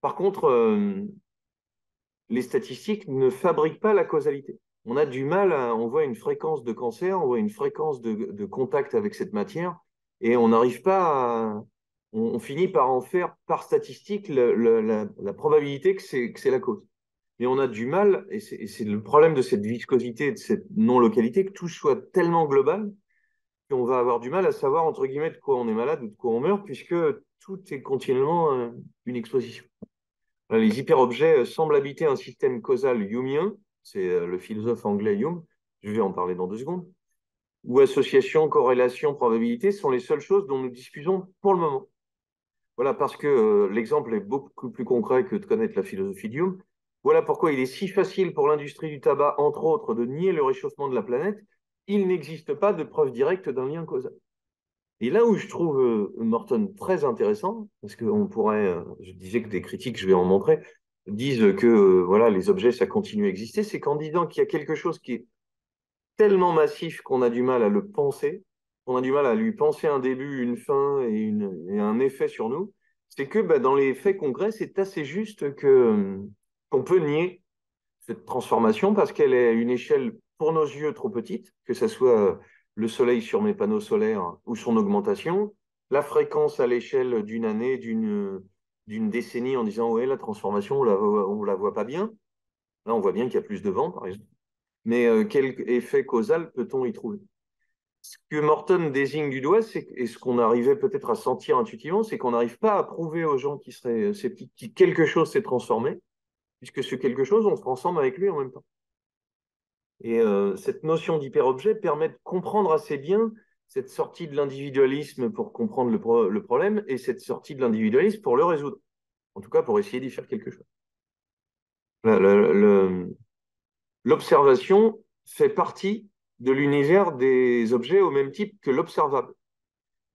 Par contre, les statistiques ne fabriquent pas la causalité. On a du mal on voit une fréquence de cancer, on voit une fréquence de contact avec cette matière, et on n'arrive pas à, on finit par en faire par statistique la probabilité que c'est la cause. Mais on a du mal, et c'est le problème de cette viscosité, de cette non-localité, que tout soit tellement global qu'on va avoir du mal à savoir, entre guillemets, de quoi on est malade ou de quoi on meurt, puisque tout est continuellement une exposition. Les hyperobjets semblent habiter un système causal humean, c'est le philosophe anglais Hume, je vais en parler dans 2 secondes, où association, corrélation, probabilité sont les seules choses dont nous disposons pour le moment. Voilà, parce que l'exemple est beaucoup plus concret que de connaître la philosophie d'Hume. Voilà pourquoi il est si facile pour l'industrie du tabac, entre autres, de nier le réchauffement de la planète. Il n'existe pas de preuve directe d'un lien causal. Et là où je trouve Morton très intéressant, parce qu'on pourrait, je disais que des critiques, je vais en montrer, disent que voilà, les objets, ça continue à exister, c'est qu'en disant qu'il y a quelque chose qui est tellement massif qu'on a du mal à le penser, qu'on a du mal à lui penser un début, une fin et un effet sur nous, c'est que bah, dans les faits concrets, c'est assez juste qu'on peut nier cette transformation parce qu'elle est à une échelle pour nos yeux trop petite, que ce soit le soleil sur mes panneaux solaires ou son augmentation, la fréquence à l'échelle d'une année, d'une décennie en disant ouais, la transformation, on la voit pas bien. Là, on voit bien qu'il y a plus de vent, par exemple. Mais quel effet causal peut-on y trouver? Ce que Morton désigne du doigt, et ce qu'on arrivait peut-être à sentir intuitivement, c'est qu'on n'arrive pas à prouver aux gens qui seraient sceptiques que quelque chose s'est transformé, puisque ce quelque chose, on se transforme avec lui en même temps. Et cette notion d'hyperobjet permet de comprendre assez bien cette sortie de l'individualisme pour comprendre le problème et cette sortie de l'individualisme pour le résoudre. En tout cas, pour essayer d'y faire quelque chose. L'observation fait partie de l'univers des objets au même type que l'observable.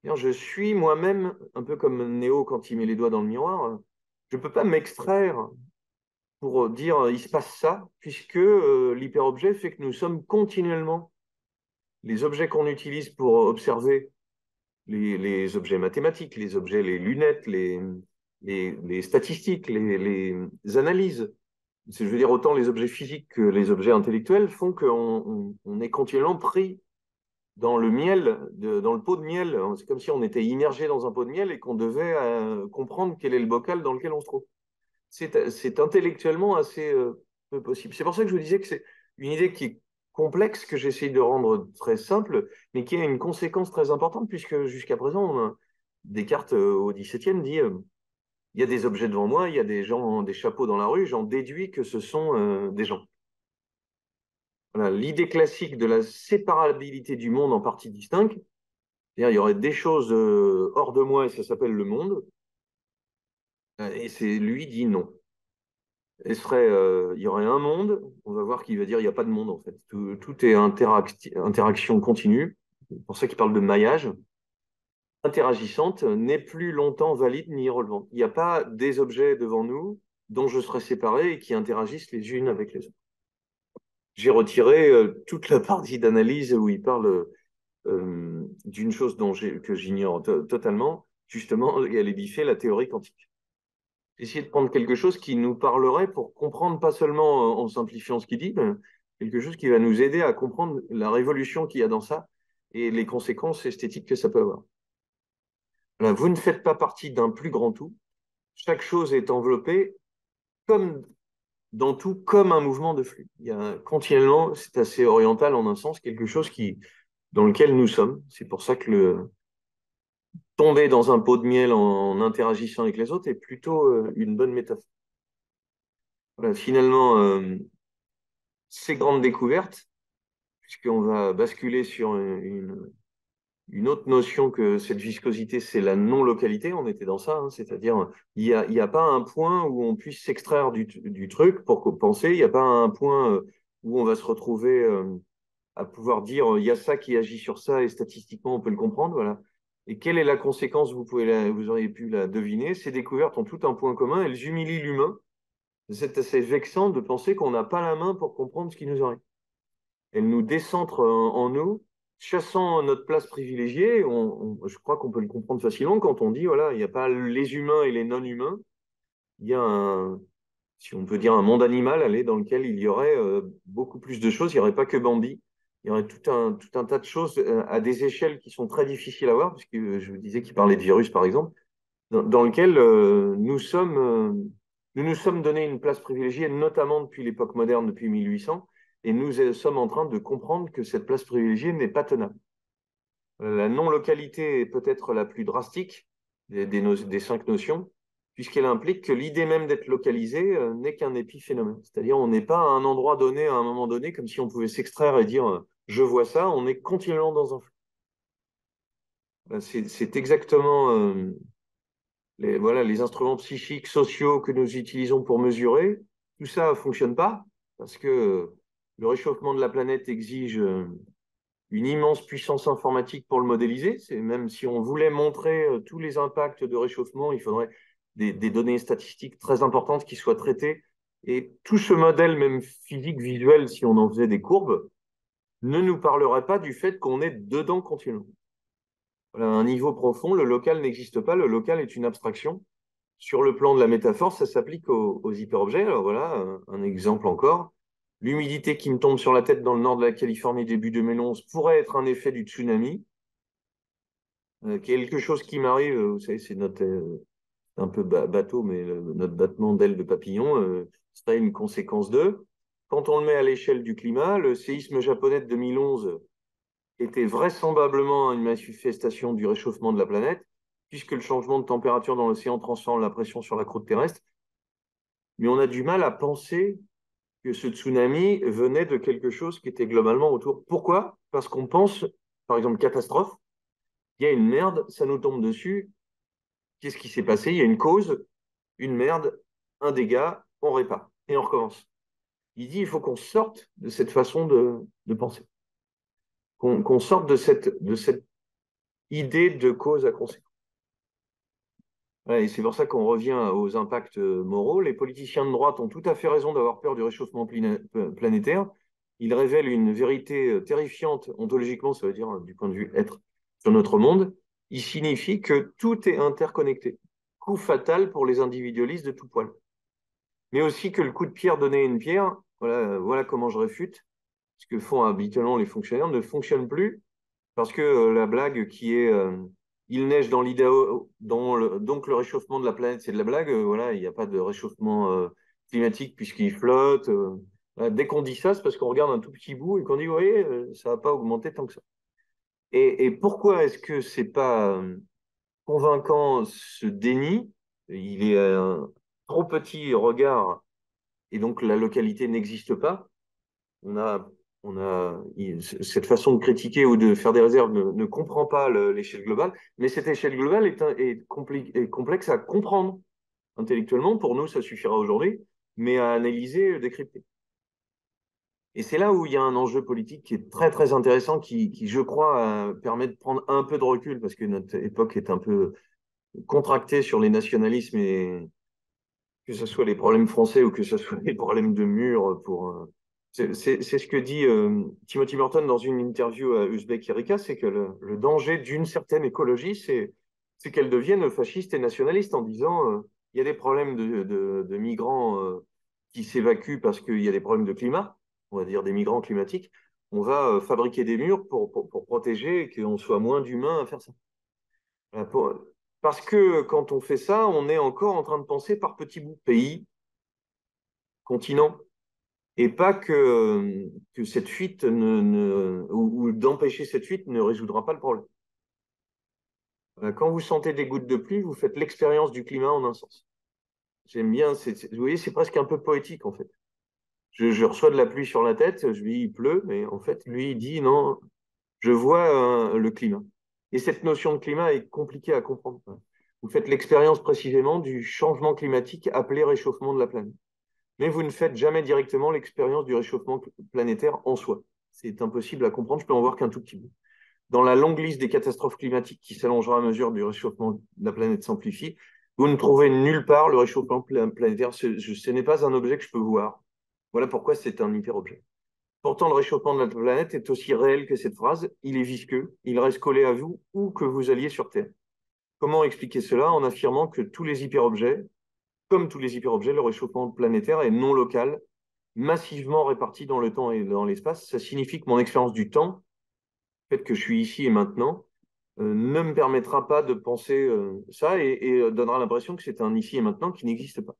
Je suis moi-même, un peu comme Néo quand il met les doigts dans le miroir, je ne peux pas m'extraire pour dire il se passe ça, puisque l'hyperobjet fait que nous sommes continuellement les objets qu'on utilise pour observer les objets mathématiques, les objets, les lunettes, les statistiques, les analyses. Je veux dire, autant les objets physiques que les objets intellectuels font qu'on est continuellement pris dans le miel, dans le pot de miel. C'est comme si on était immergé dans un pot de miel et qu'on devait comprendre quel est le bocal dans lequel on se trouve. C'est intellectuellement assez peu possible. C'est pour ça que je vous disais que c'est une idée qui est complexe, que j'essaye de rendre très simple, mais qui a une conséquence très importante, puisque jusqu'à présent, Descartes, au XVIIe, dit il y a des objets devant moi, il y a des gens, des chapeaux dans la rue, j'en déduis que ce sont des gens. Voilà, l'idée classique de la séparabilité du monde en parties distinctes, c'est-à-dire il y aurait des choses hors de moi et ça s'appelle le monde, et c'est lui dit non. Il y aurait un monde, on va voir qu'il va dire il n'y a pas de monde en fait. Tout est interaction continue, c'est pour ça qu'il parle de maillage. Interagissante n'est plus longtemps valide ni irrelevante. Il n'y a pas des objets devant nous dont je serais séparé et qui interagissent les unes avec les autres. J'ai retiré toute la partie d'analyse où il parle d'une chose que j'ignore totalement, justement, et elle est biffée, la théorie quantique. essayer de prendre quelque chose qui nous parlerait pour comprendre, pas seulement en simplifiant ce qu'il dit, mais quelque chose qui va nous aider à comprendre la révolution qu'il y a dans ça et les conséquences esthétiques que ça peut avoir. Voilà, vous ne faites pas partie d'un plus grand tout. Chaque chose est enveloppée comme dans tout, comme un mouvement de flux. Il y a continuellement, c'est assez oriental en un sens, quelque chose dans lequel nous sommes. C'est pour ça que tomber dans un pot de miel en interagissant avec les autres est plutôt une bonne métaphore. Voilà, finalement, ces grandes découvertes, puisqu'on va basculer sur une autre notion que cette viscosité, c'est la non-localité. On était dans ça, hein, c'est-à-dire il y a pas un point où on puisse s'extraire du truc pour penser. Il n'y a pas un point où on va se retrouver à pouvoir dire il y a ça qui agit sur ça et statistiquement on peut le comprendre. Voilà. Et quelle est la conséquence? Vous auriez pu la deviner. Ces découvertes ont tout un point commun. Elles humilient l'humain. C'est assez vexant de penser qu'on n'a pas la main pour comprendre ce qui nous arrive. Elles nous décentrent en nous, chassant notre place privilégiée. Je crois qu'on peut le comprendre facilement quand on dit, voilà, il n'y a pas les humains et les non-humains. Il y a si on peut dire, un monde animal dans lequel il y aurait beaucoup plus de choses. Il n'y aurait pas que Bambi. Il y aurait tout un tas de choses à des échelles qui sont très difficiles à voir, puisque je vous disais qu'il parlait de virus, par exemple, dans lequel nous nous sommes donné une place privilégiée, notamment depuis l'époque moderne, depuis 1800, et nous sommes en train de comprendre que cette place privilégiée n'est pas tenable. La non-localité est peut-être la plus drastique des 5 notions, puisqu'elle implique que l'idée même d'être localisé n'est qu'un épiphénomène. C'est-à-dire on n'est pas à un endroit donné, à un moment donné, comme si on pouvait s'extraire et dire je vois ça, on est continuellement dans un flux. C'est exactement les instruments psychiques, sociaux que nous utilisons pour mesurer. Tout ça ne fonctionne pas, parce que le réchauffement de la planète exige une immense puissance informatique pour le modéliser. Même si on voulait montrer tous les impacts de réchauffement, il faudrait des données statistiques très importantes qui soient traitées. Et tout ce modèle, même physique, visuel, si on en faisait des courbes, ne nous parlerait pas du fait qu'on est dedans continuellement. Voilà, à un niveau profond, le local n'existe pas. Le local est une abstraction. Sur le plan de la métaphore, ça s'applique aux hyperobjets. Alors voilà, un exemple encore. L'humidité qui me tombe sur la tête dans le nord de la Californie début 2011 pourrait être un effet du tsunami. Quelque chose qui m'arrive, vous savez, c'est un peu bateau, mais notre battement d'aile de papillon serait une conséquence de. Quand on le met à l'échelle du climat, le séisme japonais de 2011 était vraisemblablement une manifestation du réchauffement de la planète, puisque le changement de température dans l'océan transforme la pression sur la croûte terrestre. Mais on a du mal à penser que ce tsunami venait de quelque chose qui était globalement autour. Pourquoi? Parce qu'on pense, par exemple, catastrophe, il y a une merde, ça nous tombe dessus. Qu'est-ce qui s'est passé? Il y a une cause, une merde, un dégât, on répare et on recommence. Il dit il faut qu'on sorte de cette façon de penser, qu'on sorte de cette idée de cause à conséquence. Ouais, et c'est pour ça qu'on revient aux impacts moraux. Les politiciens de droite ont tout à fait raison d'avoir peur du réchauffement planétaire. Ils révèlent une vérité terrifiante, ontologiquement, ça veut dire du point de vue être sur notre monde. Il signifie que tout est interconnecté. Coup fatal pour les individualistes de tout poil. Mais aussi que le coup de pierre donné à une pierre, voilà comment je réfute, ce que font habituellement les fonctionnaires, ne fonctionne plus parce que la blague qui est il neige dans l'Idaho, donc le réchauffement de la planète, c'est de la blague. Voilà, il n'y a pas de réchauffement climatique puisqu'il flotte. Dès qu'on dit ça, c'est parce qu'on regarde un tout petit bout et qu'on dit, vous voyez, ça va pas augmenter tant que ça. Et pourquoi est-ce que c'est pas convaincant ce déni? Il est un trop petit regard et donc la localité n'existe pas. On a cette façon de critiquer ou de faire des réserves ne comprend pas l'échelle globale, mais cette échelle globale est complexe à comprendre intellectuellement. Pour nous, ça suffira aujourd'hui, mais à analyser, décrypter. Et c'est là où il y a un enjeu politique qui est très, très intéressant, qui je crois, permet de prendre un peu de recul, parce que notre époque est un peu contractée sur les nationalismes, et que ce soit les problèmes français ou que ce soit les problèmes de mur pour... c'est ce que dit Timothy Morton dans une interview à Uzbek Erika, c'est que le danger d'une certaine écologie, c'est qu'elle devienne fasciste et nationaliste en disant il y a des problèmes de migrants qui s'évacuent parce qu'il y a des problèmes de climat, on va dire des migrants climatiques. On va fabriquer des murs pour protéger et qu'on soit moins d'humains à faire ça. Parce que quand on fait ça, on est encore en train de penser par petits bouts, pays, continent, et pas que cette fuite ou d'empêcher cette fuite ne résoudra pas le problème. Quand vous sentez des gouttes de pluie, vous faites l'expérience du climat en un sens. J'aime bien, vous voyez, c'est presque un peu poétique en fait. Je reçois de la pluie sur la tête, je lui dis il pleut, mais en fait, lui, il dit non, je vois le climat. Et cette notion de climat est compliquée à comprendre. Vous faites l'expérience précisément du changement climatique appelé réchauffement de la planète. Mais vous ne faites jamais directement l'expérience du réchauffement planétaire en soi. C'est impossible à comprendre, je peux en voir qu'un tout petit bout. Dans la longue liste des catastrophes climatiques qui s'allongera à mesure du réchauffement de la planète s'amplifie, vous ne trouvez nulle part le réchauffement planétaire. Ce n'est pas un objet que je peux voir. Voilà pourquoi c'est un hyperobjet. Pourtant, le réchauffement de la planète est aussi réel que cette phrase. Il est visqueux, il reste collé à vous où que vous alliez sur Terre. Comment expliquer cela en affirmant que tous les hyperobjets, comme tous les hyperobjets, le réchauffement planétaire est non local, massivement réparti dans le temps et dans l'espace? Ça signifie que mon expérience du temps, le fait que je suis ici et maintenant, ne me permettra pas de penser ça et donnera l'impression que c'est un ici et maintenant qui n'existe pas.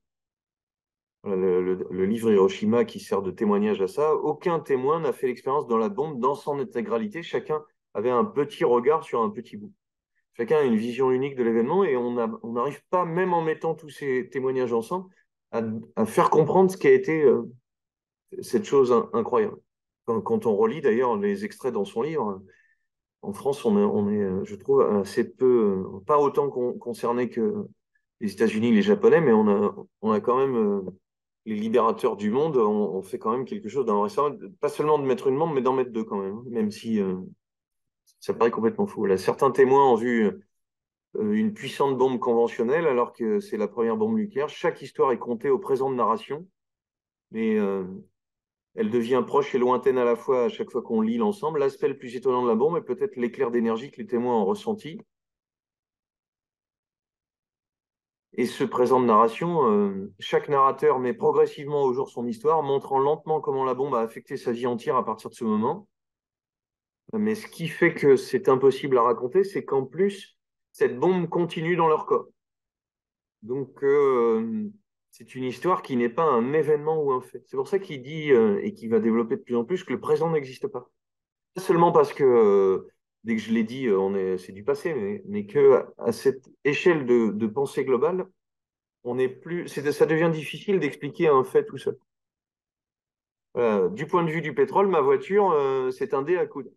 Voilà, le livre Hiroshima qui sert de témoignage à ça, aucun témoin n'a fait l'expérience dans la bombe dans son intégralité, chacun avait un petit regard sur un petit bout. Chacun a une vision unique de l'événement et on n'arrive pas, même en mettant tous ces témoignages ensemble, à faire comprendre ce qu'a été cette chose incroyable. Quand on relit d'ailleurs les extraits dans son livre, en France, on est, je trouve, assez peu, pas autant concerné que les États-Unis, les Japonais, mais on a quand même les libérateurs du monde, on fait quand même quelque chose d'intéressant, pas seulement de mettre une bombe, mais d'en mettre deux quand même, hein, même si ça paraît complètement fou. Là, certains témoins ont vu une puissante bombe conventionnelle, alors que c'est la première bombe nucléaire. Chaque histoire est contée au présent de narration, mais elle devient proche et lointaine à la fois à chaque fois qu'on lit l'ensemble. L'aspect le plus étonnant de la bombe est peut-être l'éclair d'énergie que les témoins ont ressenti. Et ce présent de narration, chaque narrateur met progressivement au jour son histoire, montrant lentement comment la bombe a affecté sa vie entière à partir de ce moment. Mais ce qui fait que c'est impossible à raconter, c'est qu'en plus, cette bombe continue dans leur corps. Donc, c'est une histoire qui n'est pas un événement ou un fait. C'est pour ça qu'il dit, et qu'il va développer de plus en plus, que le présent n'existe pas. Pas seulement parce que, dès que je l'ai dit, c'est du passé, mais que à cette échelle de pensée globale, on n'est plus, ça devient difficile d'expliquer un fait tout seul. Voilà. Du point de vue du pétrole, ma voiture, c'est un dé à coudre.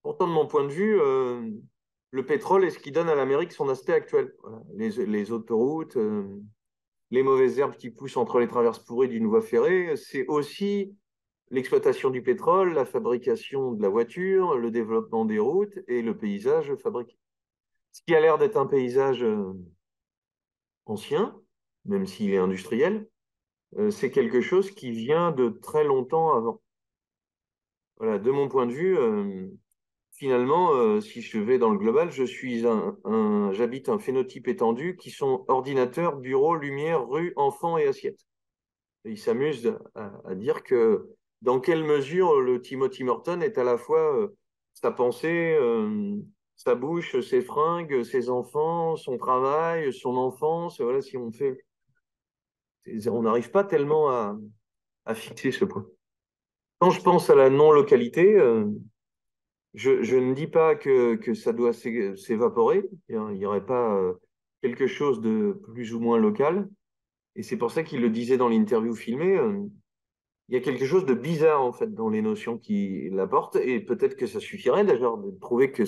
Pourtant, de mon point de vue, le pétrole est ce qui donne à l'Amérique son aspect actuel. Voilà. Les autoroutes, les mauvaises herbes qui poussent entre les traverses pourries d'une voie ferrée, c'est aussi l'exploitation du pétrole, la fabrication de la voiture, le développement des routes et le paysage fabriqué. Ce qui a l'air d'être un paysage ancien, même s'il est industriel, c'est quelque chose qui vient de très longtemps avant. Voilà, de mon point de vue, finalement, si je vais dans le global, j'habite un phénotype étendu qui sont ordinateur, bureau, lumière, rue, enfant et assiette. Et il s'amuse à dire que dans quelle mesure le Timothy Morton est à la fois sa pensée, sa bouche, ses fringues, ses enfants, son travail, son enfance. Voilà, si on fait, on n'arrive pas tellement à fixer ce point. Quand je pense à la non-localité, je ne dis pas que ça doit s'évaporer. Il n'y aurait pas quelque chose de plus ou moins local. Et c'est pour ça qu'il le disait dans l'interview filmée. Il y a quelque chose de bizarre en fait dans les notions qu'il apporte. Et peut-être que ça suffirait d'ailleurs de trouver que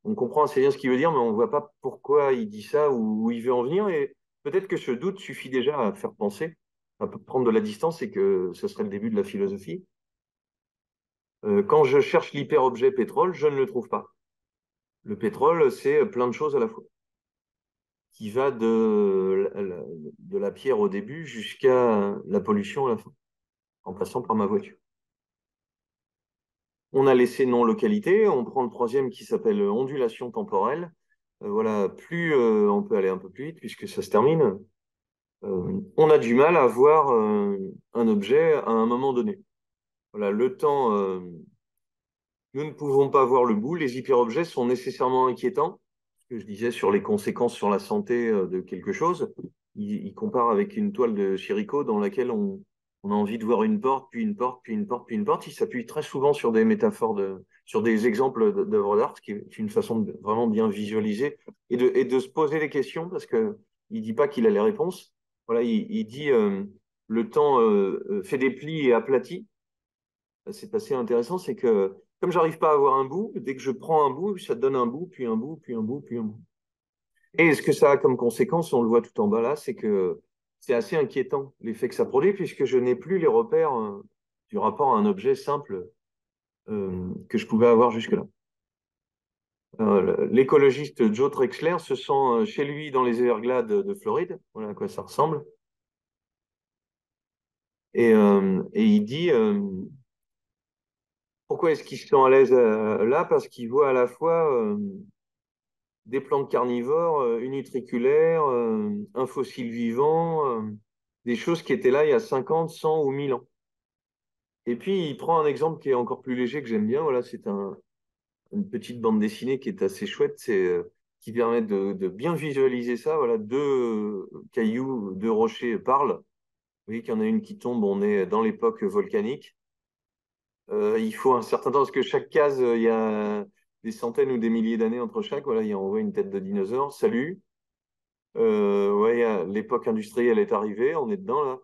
on comprend assez bien ce qu'il veut dire, mais on ne voit pas pourquoi il dit ça ou où il veut en venir. Et peut-être que ce doute suffit déjà à faire penser, à prendre de la distance et que ce serait le début de la philosophie. Quand je cherche l'hyperobjet pétrole, je ne le trouve pas. Le pétrole, c'est plein de choses à la fois, qui va de la pierre au début jusqu'à la pollution à la fin, en passant par ma voiture. On a laissé non-localité, on prend le troisième qui s'appelle ondulation temporelle. voilà, plus on peut aller un peu plus vite puisque ça se termine, on a du mal à voir un objet à un moment donné. Voilà, le temps, nous ne pouvons pas voir le bout. Les hyperobjets sont nécessairement inquiétants. Ce que je disais sur les conséquences sur la santé de quelque chose, il compare avec une toile de Chirico dans laquelle on a envie de voir une porte, puis une porte, puis une porte, puis une porte. Il s'appuie très souvent sur des métaphores, sur des exemples d'œuvres d'art, ce qui est une façon de vraiment bien visualiser et de se poser des questions parce que il dit pas qu'il a les réponses. Voilà, il dit le temps fait des plis et aplatit. C'est assez intéressant, c'est que comme j'arrive pas à avoir un bout, dès que je prends un bout, ça donne un bout, puis un bout, puis un bout, puis un bout. Et ce que ça a comme conséquence, on le voit tout en bas là, c'est que c'est assez inquiétant l'effet que ça produit, puisque je n'ai plus les repères du rapport à un objet simple que je pouvais avoir jusque-là. L'écologiste Joe Trexler se sent chez lui dans les Everglades de Floride, voilà à quoi ça ressemble, et il dit pourquoi est-ce qu'il se sent à l'aise là? Parce qu'il voit à la fois des plantes carnivores, unitriculaires, un fossile vivant, des choses qui étaient là il y a 50, 100 ou 1000 ans. Et puis, il prend un exemple qui est encore plus léger, que j'aime bien. Voilà, c'est une petite bande dessinée qui est assez chouette, qui permet de bien visualiser ça. Voilà, deux cailloux, deux rochers parlent. Vous voyez qu'il y en a une qui tombe, on est dans l'époque volcanique. Il faut un certain temps, parce que chaque case, il y a des centaines ou des milliers d'années entre chaque. Voilà, on voit une tête de dinosaure. Salut. Ouais, l'époque industrielle est arrivée, on est dedans là.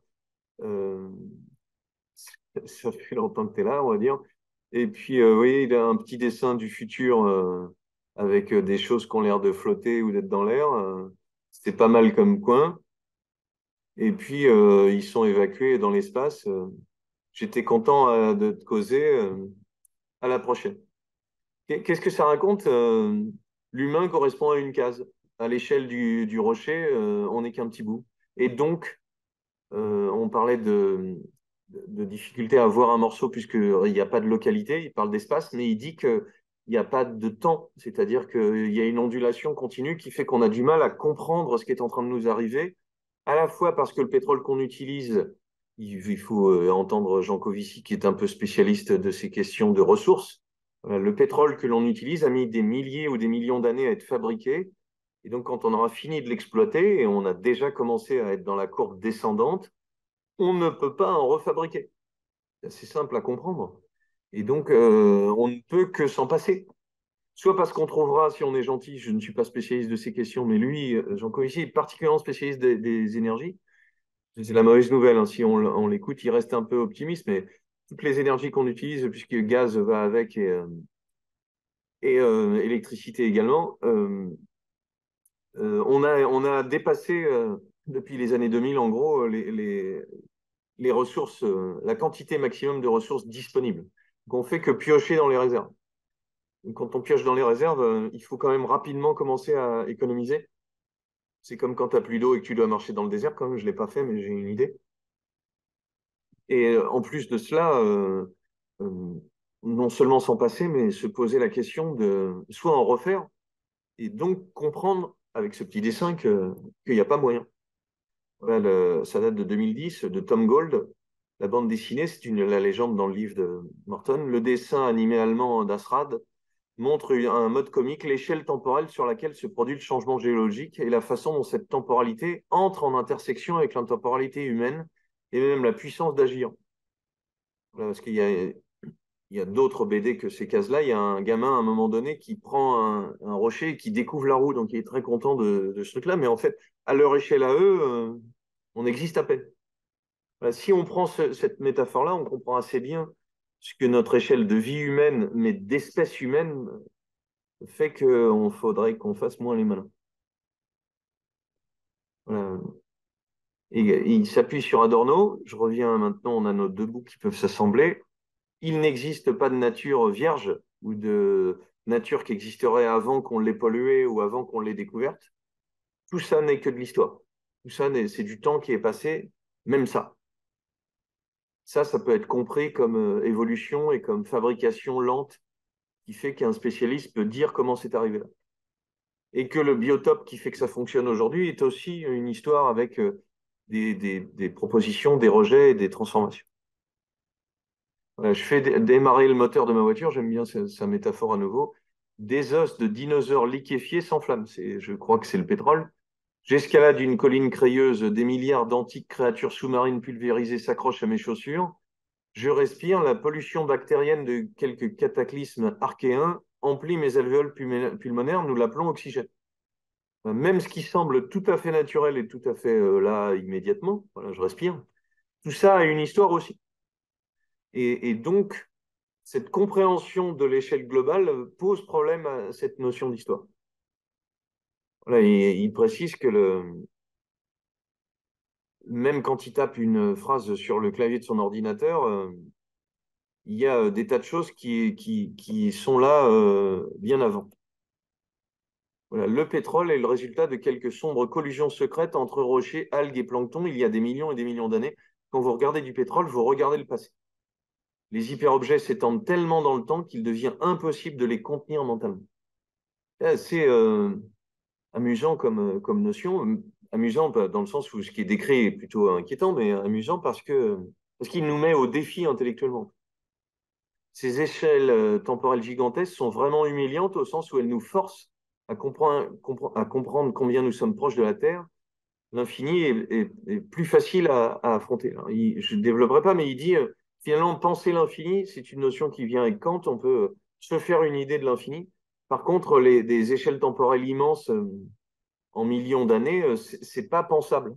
Euh, ça fait longtemps que tu es là, on va dire. Et puis, oui, il a un petit dessin du futur avec des choses qui ont l'air de flotter ou d'être dans l'air. C'était pas mal comme coin. Et puis, ils sont évacués dans l'espace. J'étais content de te causer. À la prochaine. Qu'est-ce que ça raconte? L'humain correspond à une case. À l'échelle du rocher, on n'est qu'un petit bout. Et donc, on parlait de difficulté à voir un morceau puisqu'il n'y a pas de localité, il parle d'espace, mais il dit qu'il n'y a pas de temps, c'est-à-dire qu'il y a une ondulation continue qui fait qu'on a du mal à comprendre ce qui est en train de nous arriver, à la fois parce que le pétrole qu'on utilise, il faut entendre Jean Covici qui est un peu spécialiste de ces questions de ressources. Le pétrole que l'on utilise a mis des milliers ou des millions d'années à être fabriqué. Et donc, quand on aura fini de l'exploiter, et on a déjà commencé à être dans la courbe descendante, on ne peut pas en refabriquer. C'est assez simple à comprendre. Et donc, on ne peut que s'en passer. Soit parce qu'on trouvera, si on est gentil, je ne suis pas spécialiste de ces questions, mais lui, Jean Covici, est particulièrement spécialiste des énergies. C'est la mauvaise nouvelle, hein. Si on l'écoute, il reste un peu optimiste, mais toutes les énergies qu'on utilise, puisque le gaz va avec et électricité également, on a dépassé depuis les années 2000, en gros, les ressources, la quantité maximum de ressources disponibles. Donc, on fait que piocher dans les réserves. Donc, quand on pioche dans les réserves, il faut quand même rapidement commencer à économiser. C'est comme quand tu n'as plus d'eau et que tu dois marcher dans le désert, quand même, je ne l'ai pas fait, mais j'ai une idée. Et en plus de cela, euh, non seulement s'en passer, mais se poser la question de soit en refaire, et donc comprendre avec ce petit dessin qu'il n'y a pas moyen. Voilà, ça date de 2010, de Tom Gold. La bande dessinée, c'est la légende dans le livre de Morton. Le dessin animé allemand d'Asrad montre un mode comique, l'échelle temporelle sur laquelle se produit le changement géologique et la façon dont cette temporalité entre en intersection avec la temporalité humaine et même la puissance d'agir. Voilà, parce il y a d'autres BD que ces cases-là. Il y a un gamin à un moment donné qui prend un rocher et qui découvre la roue, donc il est très content de ce truc-là. Mais en fait, à leur échelle à eux, on existe à peine. Voilà, si on prend cette métaphore-là, on comprend assez bien ce que notre échelle de vie humaine, mais d'espèce humaine, fait qu'on faudrait qu'on fasse moins les malins. Voilà. Et il s'appuie sur Adorno. Je reviens maintenant, on a nos deux bouts qui peuvent s'assembler. Il n'existe pas de nature vierge ou de nature qui existerait avant qu'on l'ait polluée ou avant qu'on l'ait découverte. Tout ça n'est que de l'histoire. Tout ça, c'est du temps qui est passé, même ça. Ça peut être compris comme évolution et comme fabrication lente qui fait qu'un spécialiste peut dire comment c'est arrivé là. et que le biotope qui fait que ça fonctionne aujourd'hui est aussi une histoire avec des propositions, des rejets et des transformations. Voilà, je fais démarrer le moteur de ma voiture, j'aime bien sa métaphore à nouveau. Des os de dinosaures liquéfiés s'enflamment. Je crois que c'est le pétrole. J'escalade une colline crayeuse, des milliards d'antiques créatures sous-marines pulvérisées s'accrochent à mes chaussures. Je respire, la pollution bactérienne de quelques cataclysmes archéens emplit mes alvéoles pulmonaires, nous l'appelons oxygène. Même ce qui semble tout à fait naturel et tout à fait là immédiatement, voilà, je respire, tout ça a une histoire aussi. Et donc, cette compréhension de l'échelle globale pose problème à cette notion d'histoire. Voilà, il précise que même quand il tape une phrase sur le clavier de son ordinateur, il y a des tas de choses qui sont là bien avant. Voilà, le pétrole est le résultat de quelques sombres collisions secrètes entre rochers, algues et plancton il y a des millions et des millions d'années. Quand vous regardez du pétrole, vous regardez le passé. Les hyperobjets s'étendent tellement dans le temps qu'il devient impossible de les contenir mentalement. C'est assez amusant comme notion. Amusant dans le sens où ce qui est décrit est plutôt inquiétant, mais amusant parce qu'il nous met au défi intellectuellement. Ces échelles temporelles gigantesques sont vraiment humiliantes au sens où elles nous forcent à comprendre combien nous sommes proches de la Terre. L'infini est plus facile à affronter. Alors, je ne développerai pas, mais il dit finalement, penser l'infini, c'est une notion qui vient avec Kant. On peut se faire une idée de l'infini. Par contre, des échelles temporelles immenses en millions d'années, c'est pas pensable.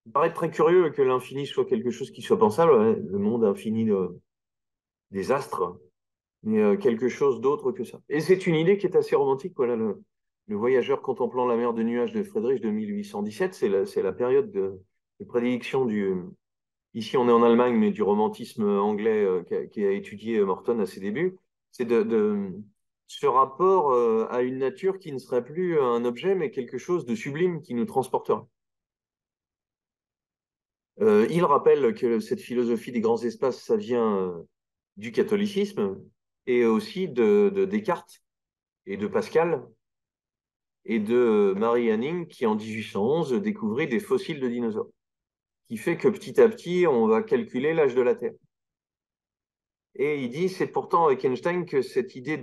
Il paraît très curieux que l'infini soit quelque chose qui soit pensable, hein, le monde infini des astres, mais quelque chose d'autre que ça. Et c'est une idée qui est assez romantique. Voilà, le voyageur contemplant la mer de nuages de Friedrich de 1817, c'est la période de prédilection ici on est en Allemagne, mais du romantisme anglais qui a étudié Morton à ses débuts. C'est ce rapport à une nature qui ne serait plus un objet, mais quelque chose de sublime qui nous transporterait. Il rappelle que cette philosophie des grands espaces, ça vient du catholicisme et aussi de Descartes et de Pascal et de Marie Anning qui, en 1811, découvrit des fossiles de dinosaures, qui fait que petit à petit, on va calculer l'âge de la Terre. Et il dit, c'est pourtant avec Einstein que cette idée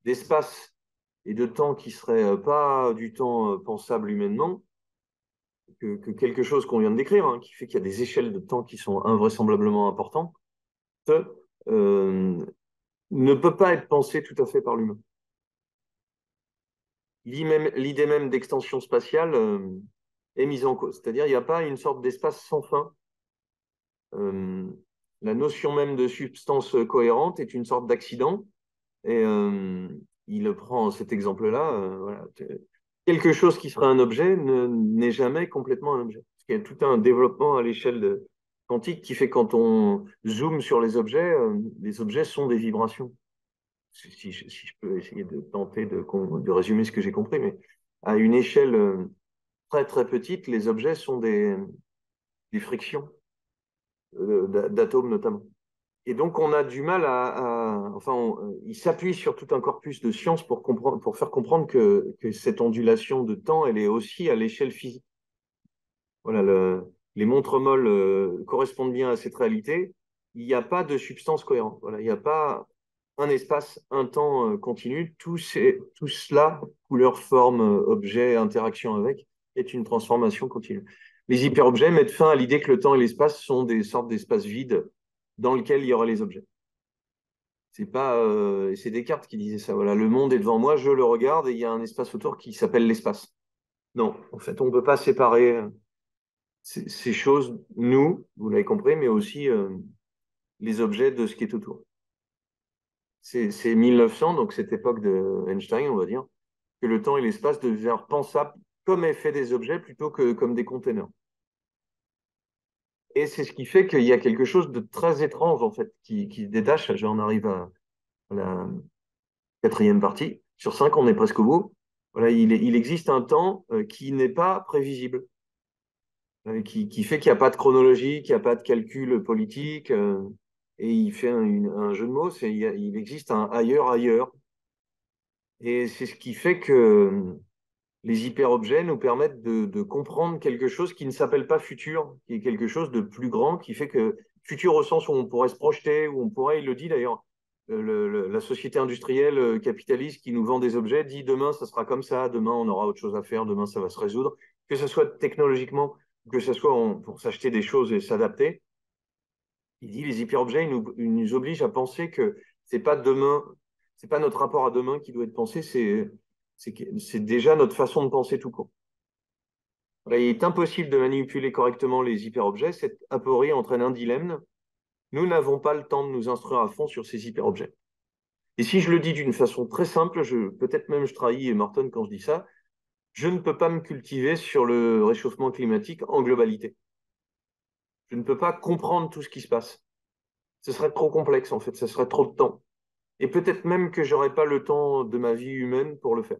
d'espace et de temps qui serait pas du temps pensable humainement, que quelque chose qu'on vient de décrire, hein, qui fait qu'il y a des échelles de temps qui sont invraisemblablement importantes, euh, ne peut pas être pensé tout à fait par l'humain. L'idée même d'extension spatiale est mise en cause. C'est-à-dire il n'y a pas une sorte d'espace sans fin. La notion même de substance cohérente est une sorte d'accident. Et il prend cet exemple-là. Voilà. Quelque chose qui serait un objet n'est jamais complètement un objet. Parce qu'il y a tout un développement à l'échelle quantique qui fait quand on zoome sur les objets sont des vibrations. Si je peux essayer de tenter de résumer ce que j'ai compris, mais à une échelle très très petite, les objets sont des frictions d'atomes notamment. Et donc on a du mal il s'appuie sur tout un corpus de sciences pour faire comprendre que cette ondulation de temps, elle est aussi à l'échelle physique. Voilà, les montres molles correspondent bien à cette réalité. Il n'y a pas de substance cohérente. Voilà, il n'y a pas un espace, un temps continu. Tout cela, couleur, forme, objet, interaction avec, est une transformation continue. Les hyperobjets mettent fin à l'idée que le temps et l'espace sont des sortes d'espaces vides dans lesquels il y aura les objets. C'est Descartes qui disait ça. Voilà, le monde est devant moi, je le regarde et il y a un espace autour qui s'appelle l'espace. Non, en fait, on ne peut pas séparer ces choses, nous, vous l'avez compris, mais aussi les objets de ce qui est autour. C'est 1900, donc cette époque de Einstein, on va dire, que le temps et l'espace deviennent pensables comme effet des objets plutôt que comme des conteneurs. Et c'est ce qui fait qu'il y a quelque chose de très étrange, en fait, qui se détache. J'en arrive à la quatrième partie. Sur 5, on est presque au bout. Voilà, il existe un temps qui n'est pas prévisible, qui fait qu'il n'y a pas de chronologie, qu'il n'y a pas de calcul politique. Et il fait un jeu de mots, il existe un ailleurs ailleurs. Et c'est ce qui fait que les hyperobjets nous permettent de comprendre quelque chose qui ne s'appelle pas futur, qui est quelque chose de plus grand, qui fait que futur au sens où on pourrait se projeter, où on pourrait, il le dit d'ailleurs, la société industrielle capitaliste qui nous vend des objets dit demain ça sera comme ça, demain on aura autre chose à faire, demain ça va se résoudre, que ce soit technologiquement, que ce soit pour s'acheter des choses et s'adapter. Il dit les hyperobjets, ils nous obligent à penser que c'est pas demain, c'est pas notre rapport à demain qui doit être pensé, c'est déjà notre façon de penser tout court. Il est impossible de manipuler correctement les hyperobjets. Cette aporie entraîne un dilemme. Nous n'avons pas le temps de nous instruire à fond sur ces hyperobjets. Et si je le dis d'une façon très simple, peut-être même je trahis Morton quand je dis ça, je ne peux pas me cultiver sur le réchauffement climatique en globalité. Je ne peux pas comprendre tout ce qui se passe. Ce serait trop complexe en fait, ce serait trop de temps. Et peut-être même que j'aurais pas le temps de ma vie humaine pour le faire.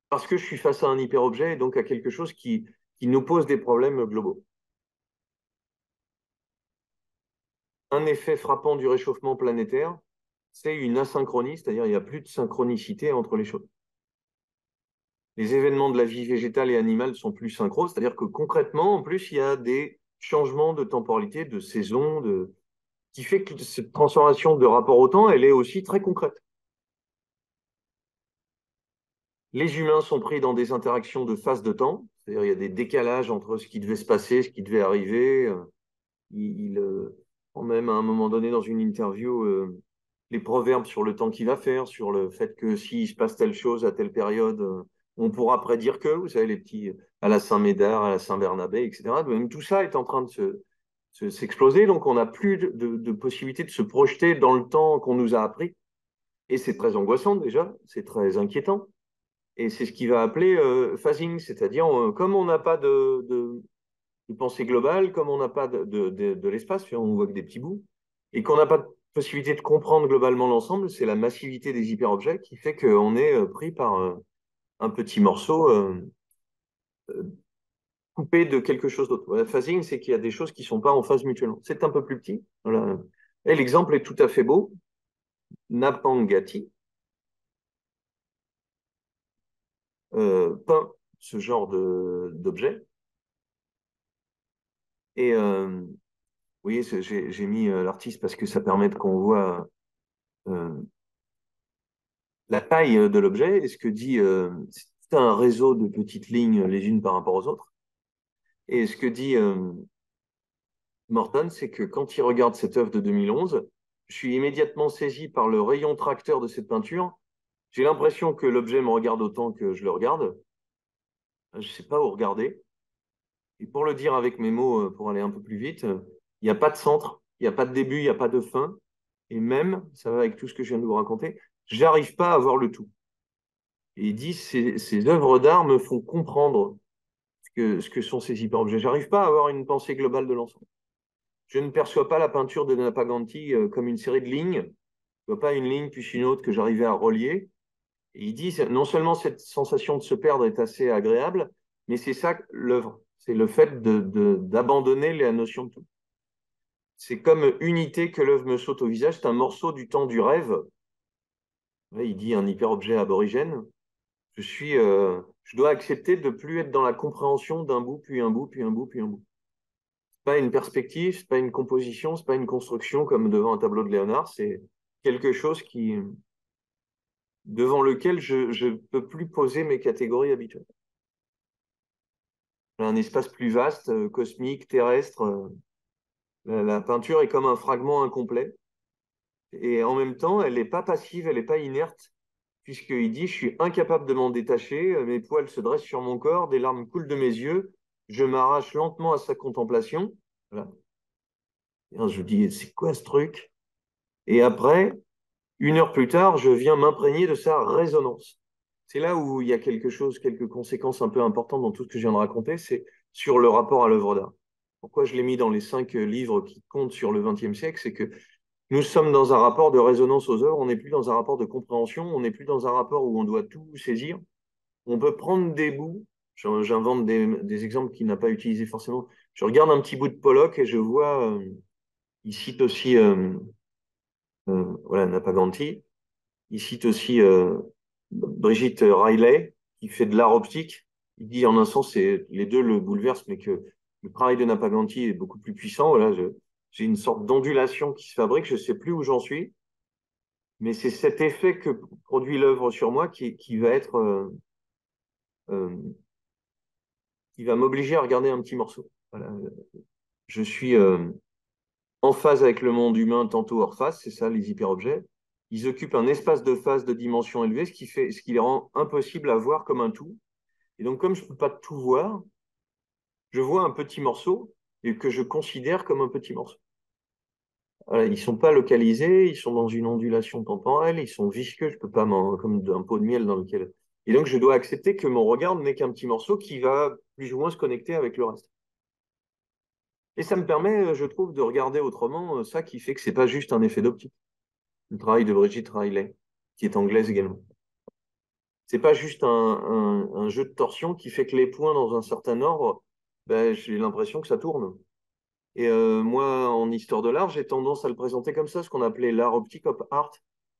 Parce que je suis face à un hyperobjet et donc à quelque chose qui nous pose des problèmes globaux. Un effet frappant du réchauffement planétaire, c'est une asynchronie, c'est-à-dire il n'y a plus de synchronicité entre les choses. Les événements de la vie végétale et animale sont plus synchro, c'est-à-dire que concrètement, en plus, il y a des changements de temporalité, de saison, qui fait que cette transformation de rapport au temps, elle est aussi très concrète. Les humains sont pris dans des interactions de phase de temps, c'est-à-dire il y a des décalages entre ce qui devait se passer, ce qui devait arriver. Même à un moment donné dans une interview, les proverbes sur le temps qu'il va faire, sur le fait que s'il se passe telle chose à telle période, on pourra prédire que, vous savez, les petits à la Saint-Médard, à la Saint-Bernabé, etc. Même tout ça est en train de s'exploser, donc on n'a plus de possibilité de se projeter dans le temps qu'on nous a appris. Et c'est très angoissant déjà, c'est très inquiétant. Et c'est ce qui va appeler phasing, c'est-à-dire comme on n'a pas de pensée globale, comme on n'a pas de l'espace, on voit que des petits bouts, et qu'on n'a pas de possibilité de comprendre globalement l'ensemble, c'est la massivité des hyperobjets qui fait qu'on est pris par un petit morceau coupé de quelque chose d'autre. Voilà, phasing, c'est qu'il y a des choses qui ne sont pas en phase mutuellement. C'est un peu plus petit. Voilà. Et l'exemple est tout à fait beau. Napangati peint ce genre d'objet. Et oui, j'ai mis l'artiste parce que ça permet qu'on voit la taille de l'objet et ce que dit, c'est un réseau de petites lignes les unes par rapport aux autres. Et ce que dit Morton, c'est que quand il regarde cette œuvre de 2011, je suis immédiatement saisi par le rayon tracteur de cette peinture. J'ai l'impression que l'objet me regarde autant que je le regarde. Je ne sais pas où regarder. Et pour le dire avec mes mots, pour aller un peu plus vite, il n'y a pas de centre, il n'y a pas de début, il n'y a pas de fin. Et même, ça va avec tout ce que je viens de vous raconter, j'arrive pas à voir le tout. Et il dit, ces œuvres d'art me font comprendre ce que sont ces hyperobjets. J'arrive pas à avoir une pensée globale de l'ensemble. Je ne perçois pas la peinture de Napaganti comme une série de lignes. Je vois pas une ligne puis une autre que j'arrivais à relier. Et il dit, non seulement cette sensation de se perdre est assez agréable, mais c'est ça l'œuvre. C'est le fait d'abandonner la notion de tout. C'est comme unité que l'œuvre me saute au visage. C'est un morceau du temps du rêve. Là, il dit un hyperobjet aborigène. Je dois accepter de plus être dans la compréhension d'un bout, puis un bout, puis un bout, puis un bout. C'est pas une perspective, c'est pas une composition, c'est pas une construction comme devant un tableau de Léonard, c'est quelque chose devant lequel je ne peux plus poser mes catégories habituelles. Un espace plus vaste, cosmique, terrestre. La peinture est comme un fragment incomplet. Et en même temps, elle n'est pas passive, elle n'est pas inerte, puisqu'il dit, je suis incapable de m'en détacher, mes poils se dressent sur mon corps, des larmes coulent de mes yeux, je m'arrache lentement à sa contemplation. Voilà. Et je dis, c'est quoi ce truc? Et après, 1 heure plus tard, je viens m'imprégner de sa résonance. C'est là où il y a quelque chose, quelques conséquences un peu importantes dans tout ce que je viens de raconter, c'est sur le rapport à l'œuvre d'art. Pourquoi je l'ai mis dans les 5 livres qui comptent sur le XXe siècle, c'est que nous sommes dans un rapport de résonance aux œuvres, on n'est plus dans un rapport de compréhension, on n'est plus dans un rapport où on doit tout saisir. On peut prendre des bouts, j'invente des exemples qu'il n'a pas utilisés forcément. Je regarde un petit bout de Pollock et je vois, il cite aussi voilà, Napaganti, il cite aussi Brigitte Riley, qui fait de l'art optique. Il dit en un sens, les deux le bouleversent, mais que le travail de Napaganti est beaucoup plus puissant. Voilà, j'ai une sorte d'ondulation qui se fabrique, je ne sais plus où j'en suis, mais c'est cet effet que produit l'œuvre sur moi qui va être, euh, qui va m'obliger à regarder un petit morceau. Voilà. Je suis en phase avec le monde humain, tantôt hors phase, c'est ça les hyperobjets. Ils occupent un espace de phase de dimension élevée, ce qui les rend impossibles à voir comme un tout. Et donc, comme je ne peux pas tout voir, je vois un petit morceau et que je considère comme un petit morceau. Voilà, ils ne sont pas localisés, ils sont dans une ondulation temporelle, ils sont visqueux, je peux pas, comme un pot de miel dans lequel. Et donc, je dois accepter que mon regard n'est qu'un petit morceau qui va plus ou moins se connecter avec le reste. Et ça me permet, je trouve, de regarder autrement ça qui fait que c'est pas juste un effet d'optique. Le travail de Brigitte Riley, qui est anglaise également. C'est pas juste un jeu de torsion qui fait que les points dans un certain ordre, ben, j'ai l'impression que ça tourne. Et moi, en histoire de l'art, j'ai tendance à le présenter comme ça, ce qu'on appelait l'art optique of art.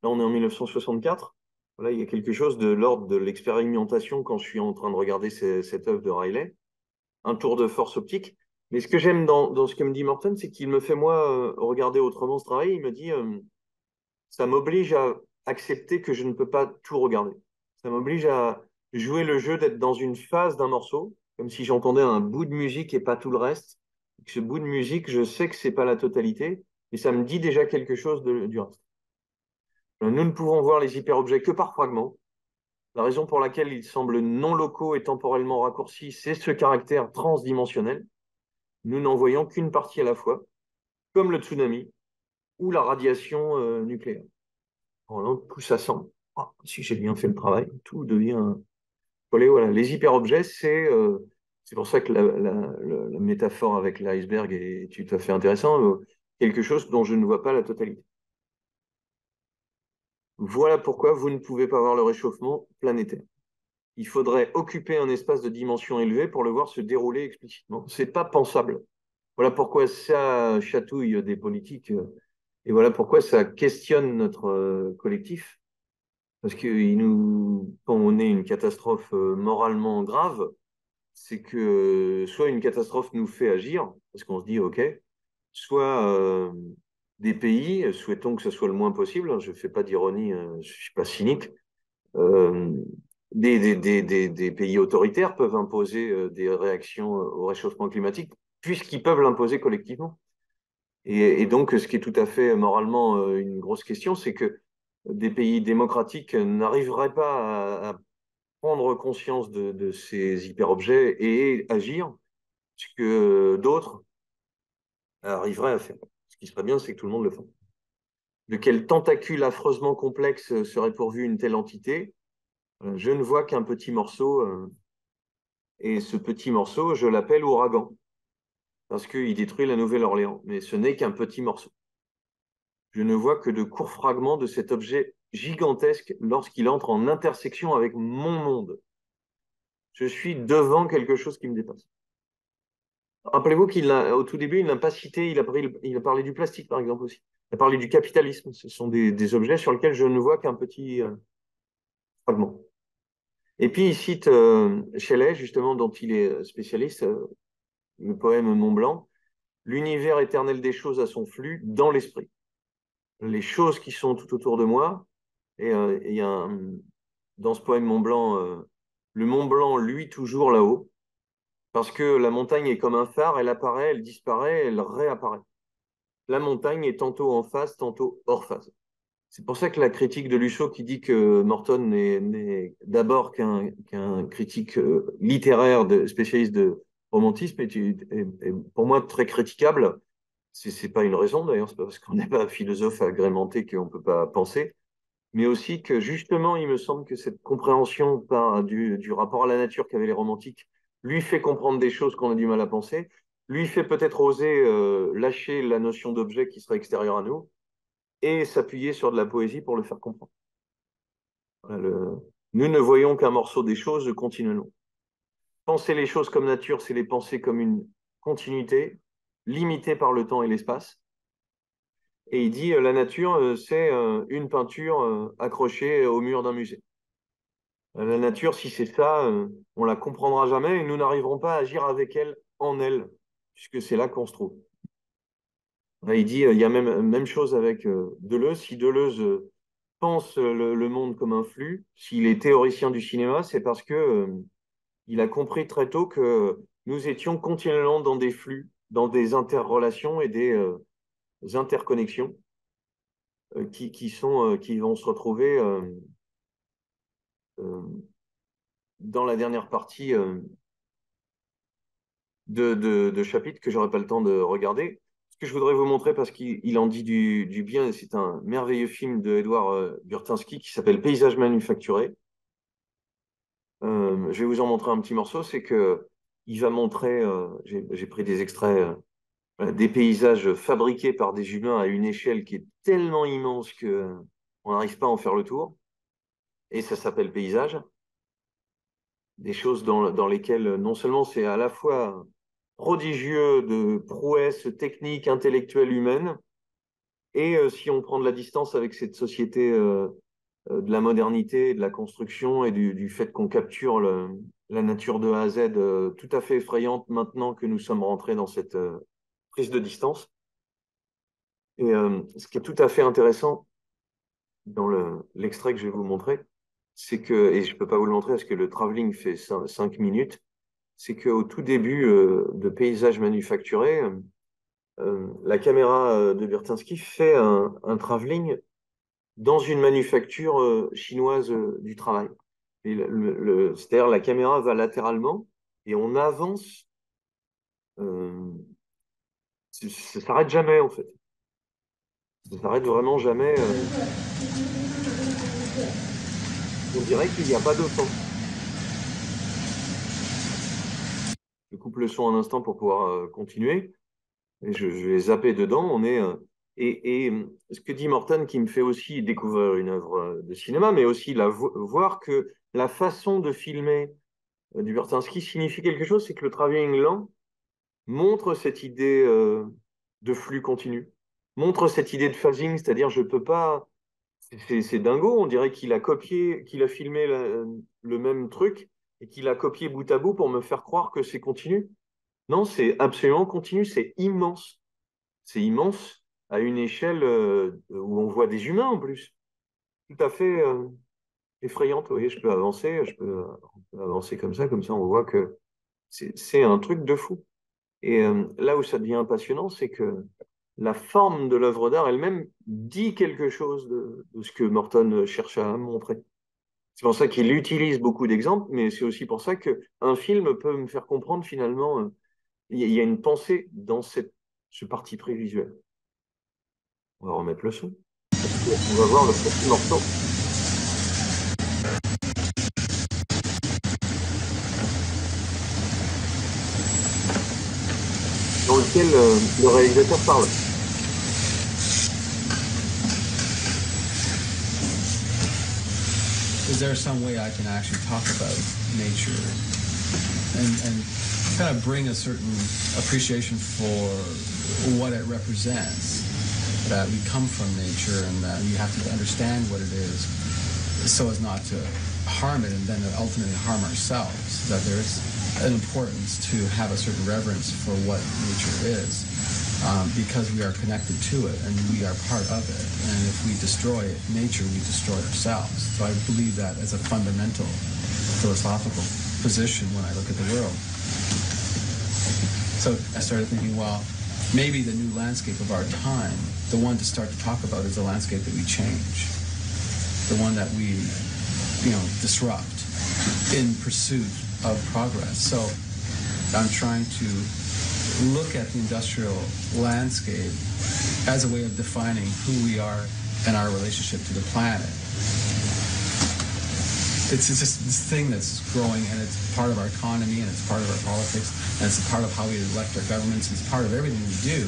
Là, on est en 1964. Voilà, il y a quelque chose de l'ordre de l'expérimentation quand je suis en train de regarder cette œuvre de Riley, un tour de force optique. Mais ce que j'aime dans ce que me dit Morton, c'est qu'il me fait, moi, regarder autrement ce travail. Il me dit, ça m'oblige à accepter que je ne peux pas tout regarder. Ça m'oblige à jouer le jeu d'être dans une phase d'un morceau, comme si j'entendais un bout de musique et pas tout le reste. Ce bout de musique, je sais que c'est pas la totalité, et ça me dit déjà quelque chose du reste. Nous ne pouvons voir les hyperobjets que par fragments. La raison pour laquelle ils semblent non locaux et temporellement raccourcis, c'est ce caractère transdimensionnel. Nous n'en voyons qu'une partie à la fois, comme le tsunami ou la radiation nucléaire. Voilà, tout ça sent. Ah, si j'ai bien fait le travail, tout devient collé. Voilà. Les hyperobjets, c'est pour ça que la métaphore avec l'iceberg est tout à fait intéressant. Quelque chose dont je ne vois pas la totalité. Voilà pourquoi vous ne pouvez pas voir le réchauffement planétaire. Il faudrait occuper un espace de dimension élevée pour le voir se dérouler explicitement. C'est pas pensable. Voilà pourquoi ça chatouille des politiques et voilà pourquoi ça questionne notre collectif. Parce que quand on est une catastrophe moralement grave, c'est que soit une catastrophe nous fait agir, parce qu'on se dit OK, soit des pays, souhaitons que ce soit le moins possible, hein, je ne fais pas d'ironie, je ne suis pas cynique, euh, des pays autoritaires peuvent imposer des réactions au réchauffement climatique, puisqu'ils peuvent l'imposer collectivement. Et donc, ce qui est tout à fait moralement une grosse question, c'est que des pays démocratiques n'arriveraient pas à prendre conscience de ces hyperobjets et agir, ce que d'autres arriveraient à faire. Ce qui serait bien, c'est que tout le monde le fasse. De quel tentacule affreusement complexe serait pourvue une telle entité? Je ne vois qu'un petit morceau, et ce petit morceau, je l'appelle ouragan, parce qu'il détruit la Nouvelle-Orléans, mais ce n'est qu'un petit morceau. Je ne vois que de courts fragments de cet objet gigantesque lorsqu'il entre en intersection avec mon monde. Je suis devant quelque chose qui me dépasse. Rappelez-vous qu'au tout début, il n'a pas cité, il a parlé du plastique, par exemple, aussi. Il a parlé du capitalisme. Ce sont des objets sur lesquels je ne vois qu'un petit fragment. Et puis, il cite Shelley, justement, dont il est spécialiste, le poème Mont Blanc. L'univers éternel des choses a son flux dans l'esprit. Les choses qui sont tout autour de moi. Et il y a dans ce poème Mont Blanc, le Mont Blanc, lui, toujours là-haut. Parce que la montagne est comme un phare, elle apparaît, elle disparaît, elle réapparaît. La montagne est tantôt en phase, tantôt hors phase. C'est pour ça que la critique de Luchot qui dit que Morton n'est d'abord qu'un critique littéraire, spécialiste de romantisme, est pour moi très critiquable. C'est pas une raison d'ailleurs, c'est pas parce qu'on n'est pas philosophe agrémenté qu'on ne peut pas penser, mais aussi que justement, il me semble que cette compréhension du rapport à la nature qu'avaient les romantiques lui fait comprendre des choses qu'on a du mal à penser, lui fait peut-être oser lâcher la notion d'objet qui serait extérieur à nous et s'appuyer sur de la poésie pour le faire comprendre. Voilà, nous ne voyons qu'un morceau des choses continuellement. Penser les choses comme nature, c'est les penser comme une continuité limitée par le temps et l'espace. Et il dit la nature, c'est une peinture accrochée au mur d'un musée. La nature, si c'est ça, on la comprendra jamais et nous n'arriverons pas à agir avec elle, en elle, puisque c'est là qu'on se trouve. Là, il dit, il y a même chose avec Deleuze. Si Deleuze pense le monde comme un flux, s'il est théoricien du cinéma, c'est parce que il a compris très tôt que nous étions continuellement dans des flux, dans des interrelations et des interconnexions qui vont se retrouver euh, dans la dernière partie de chapitres que j'aurai pas le temps de regarder. Ce que je voudrais vous montrer, parce qu'il en dit du bien, et c'est un merveilleux film de Edouard Burtynsky qui s'appelle Paysage manufacturé. Je vais vous en montrer un petit morceau, c'est que il va montrer, j'ai pris des extraits, des paysages fabriqués par des humains à une échelle qui est tellement immense que on n'arrive pas à en faire le tour. Et ça s'appelle paysage. Des choses dans lesquelles non seulement c'est à la fois prodigieux de prouesses techniques, intellectuelles, humaines, et si on prend de la distance avec cette société de la modernité, de la construction et du fait qu'on capture la nature de A à Z tout à fait effrayante maintenant que nous sommes rentrés dans cette prise de distance. Et ce qui est tout à fait intéressant dans l'extrait que je vais vous montrer, c'est que, et je ne peux pas vous le montrer parce que le travelling fait 5 minutes, c'est qu'au tout début de Paysage manufacturé, la caméra de Burtynsky fait un travelling dans une manufacture chinoise du travail. Et c'est-à-dire la caméra va latéralement et on avance, euh, ça ne s'arrête jamais en fait. Ça ne s'arrête vraiment jamais. On dirait qu'il n'y a pas de fin. Je coupe le son un instant pour pouvoir continuer. Et je vais zapper dedans. Ce que dit Morton, qui me fait aussi découvrir une œuvre de cinéma, mais aussi voir que la façon de filmer du Burtynsky signifie quelque chose, c'est que le travelling lent montre cette idée de flux continu, montre cette idée de phasing, c'est-à-dire je peux pas. C'est dingo, on dirait qu'il a copié, qu'il a filmé le même truc et qu'il a copié bout à bout pour me faire croire que c'est continu. Non, c'est absolument continu, c'est immense. C'est immense à une échelle où on voit des humains en plus. Tout à fait effrayante. Vous voyez, on peut avancer comme ça on voit que c'est un truc de fou. Et là où ça devient passionnant, c'est que la forme de l'œuvre d'art elle-même dit quelque chose de ce que Morton cherche à montrer. C'est pour ça qu'il utilise beaucoup d'exemples, mais c'est aussi pour ça qu'un film peut me faire comprendre finalement, il y a une pensée dans ce parti pris visuel. On va remettre le son. On va voir le petit morceau dans lequel le réalisateur parle. Is there some way I can actually talk about nature and kind of bring a certain appreciation for what it represents? That we come from nature and that we have to understand what it is so as not to harm it and then ultimately harm ourselves. That there is an importance to have a certain reverence for what nature is. Because we are connected to it and we are part of it. And if we destroy nature, we destroy ourselves. So I believe that as a fundamental philosophical position when I look at the world. So I started thinking, well, maybe the new landscape of our time, the one to start to talk about is the landscape that we change. The one that we, disrupt in pursuit of progress. So I'm trying to look at the industrial landscape as a way of defining who we are and our relationship to the planet. It's just this thing that's growing and it's part of our economy and it's part of our politics and it's a part of how we elect our governments and it's part of everything we do,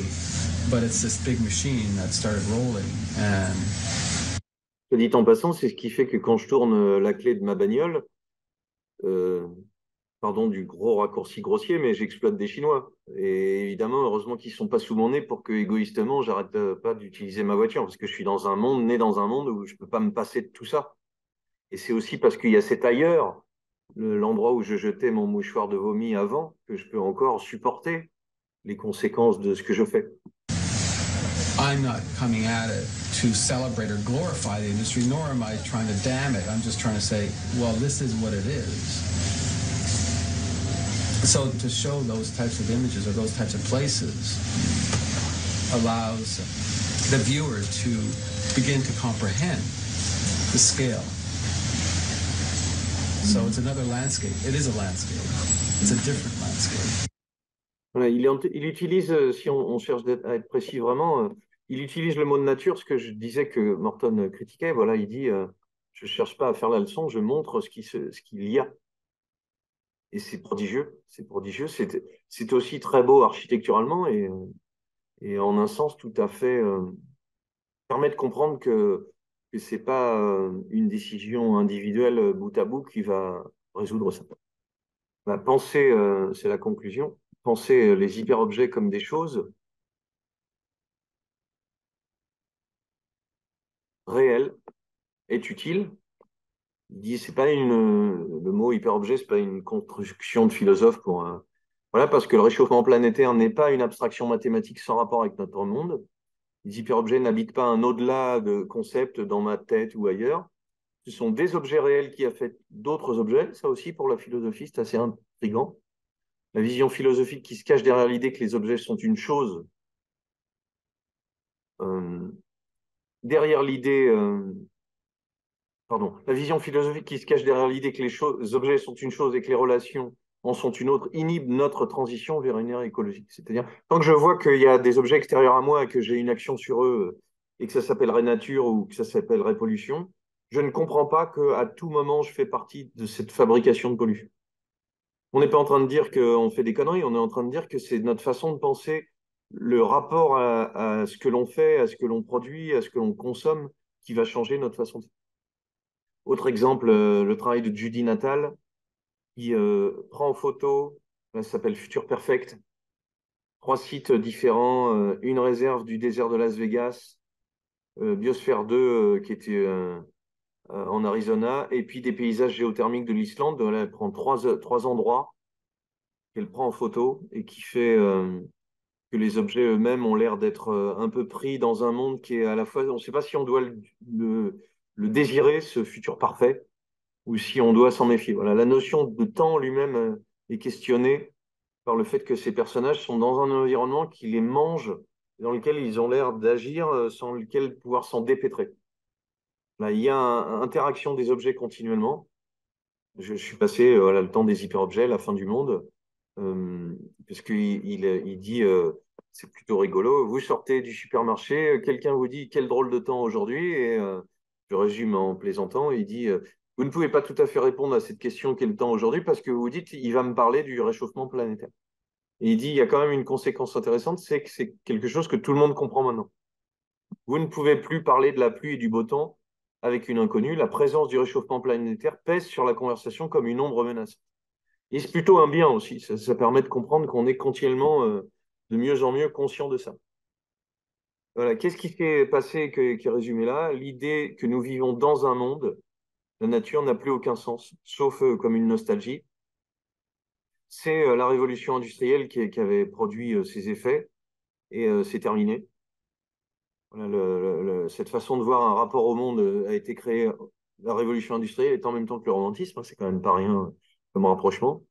but it's this big machine that started rolling and... Je dis en passant, c'est ce qui fait que quand je tourne la clé de ma bagnole, pardon du gros raccourci grossier, mais j'exploite des Chinois. Et évidemment, heureusement qu'ils ne sont pas sous mon nez pour que, égoïstement, j'arrête pas d'utiliser ma voiture, parce que je suis né dans un monde où je ne peux pas me passer de tout ça. Et c'est aussi parce qu'il y a cet ailleurs, l'endroit où je jetais mon mouchoir de vomi avant, que je peux encore supporter les conséquences de ce que je fais. I'm not coming at it to celebrate or glorify the industry, nor am I trying to damn it. I'm just trying to say, well, this is what it is. So to show those types of images or those types of places allows the viewer to begin to comprehend the scale. So it's another landscape. It is a landscape. It's a different landscape. Voilà, il utilise, si on cherche à être précis vraiment, il utilise le mot de nature, ce que je disais que Morton critiquait. Voilà, il dit, je ne cherche pas à faire la leçon, je montre ce qu'il y a. Et c'est prodigieux, c'est prodigieux. C'est aussi très beau architecturalement et en un sens tout à fait permet de comprendre que ce n'est pas une décision individuelle bout à bout qui va résoudre ça. Bah, penser, c'est la conclusion, penser les hyperobjets comme des choses réelles est utile. Il dit, c'est pas le mot hyperobjet, c'est pas une construction de philosophe pour voilà, parce que le réchauffement planétaire n'est pas une abstraction mathématique sans rapport avec notre monde. Les hyperobjets n'habitent pas un au-delà de concepts dans ma tête ou ailleurs. Ce sont des objets réels qui affectent d'autres objets. Ça aussi, pour la philosophie, c'est assez intriguant. La vision philosophique qui se cache derrière l'idée que les objets sont une chose, derrière l'idée, la vision philosophique qui se cache derrière l'idée que les objets sont une chose et que les relations en sont une autre, inhibe notre transition vers une ère écologique. C'est-à-dire, tant que je vois qu'il y a des objets extérieurs à moi et que j'ai une action sur eux et que ça s'appellerait nature ou que ça s'appellerait pollution, je ne comprends pas qu'à tout moment, je fais partie de cette fabrication de pollution. On n'est pas en train de dire qu'on fait des conneries, on est en train de dire que c'est notre façon de penser le rapport à ce que l'on fait, à ce que l'on produit, à ce que l'on consomme, qui va changer notre façon de faire. Autre exemple, le travail de Judy Natal, qui prend en photo, ça s'appelle Future Perfect, 3 sites différents, une réserve du désert de Las Vegas, Biosphère 2 qui était en Arizona, et puis des paysages géothermiques de l'Islande. Voilà, elle prend trois endroits qu'elle prend en photo et qui fait que les objets eux-mêmes ont l'air d'être un peu pris dans un monde qui est à la fois, on ne sait pas si on doit le désirer, ce futur parfait, ou si on doit s'en méfier. Voilà, la notion de temps lui-même est questionnée par le fait que ces personnages sont dans un environnement qui les mange, dans lequel ils ont l'air d'agir sans lequel pouvoir s'en dépêtrer. Là, il y a une interaction des objets continuellement. Je suis passé voilà, le temps des hyperobjets, la fin du monde, parce qu'il dit, c'est plutôt rigolo, vous sortez du supermarché, quelqu'un vous dit quel drôle de temps aujourd'hui, et je résume en plaisantant, il dit, vous ne pouvez pas tout à fait répondre à cette question quel temps aujourd'hui, parce que vous dites, il va me parler du réchauffement planétaire. Et il dit, il y a quand même une conséquence intéressante, c'est que c'est quelque chose que tout le monde comprend maintenant. Vous ne pouvez plus parler de la pluie et du beau temps avec une inconnue. La présence du réchauffement planétaire pèse sur la conversation comme une ombre menaçante. Et c'est plutôt un bien aussi. Ça permet de comprendre qu'on est continuellement de mieux en mieux conscient de ça. Voilà. Qu'est-ce qui s'est passé qui est résumé là? L'idée que nous vivons dans un monde, la nature n'a plus aucun sens, sauf comme une nostalgie. C'est la révolution industrielle qui avait produit ses effets et c'est terminé. Voilà, cette façon de voir un rapport au monde a été créée, la révolution industrielle est en même temps que le romantisme, hein, c'est quand même pas rien comme rapprochement.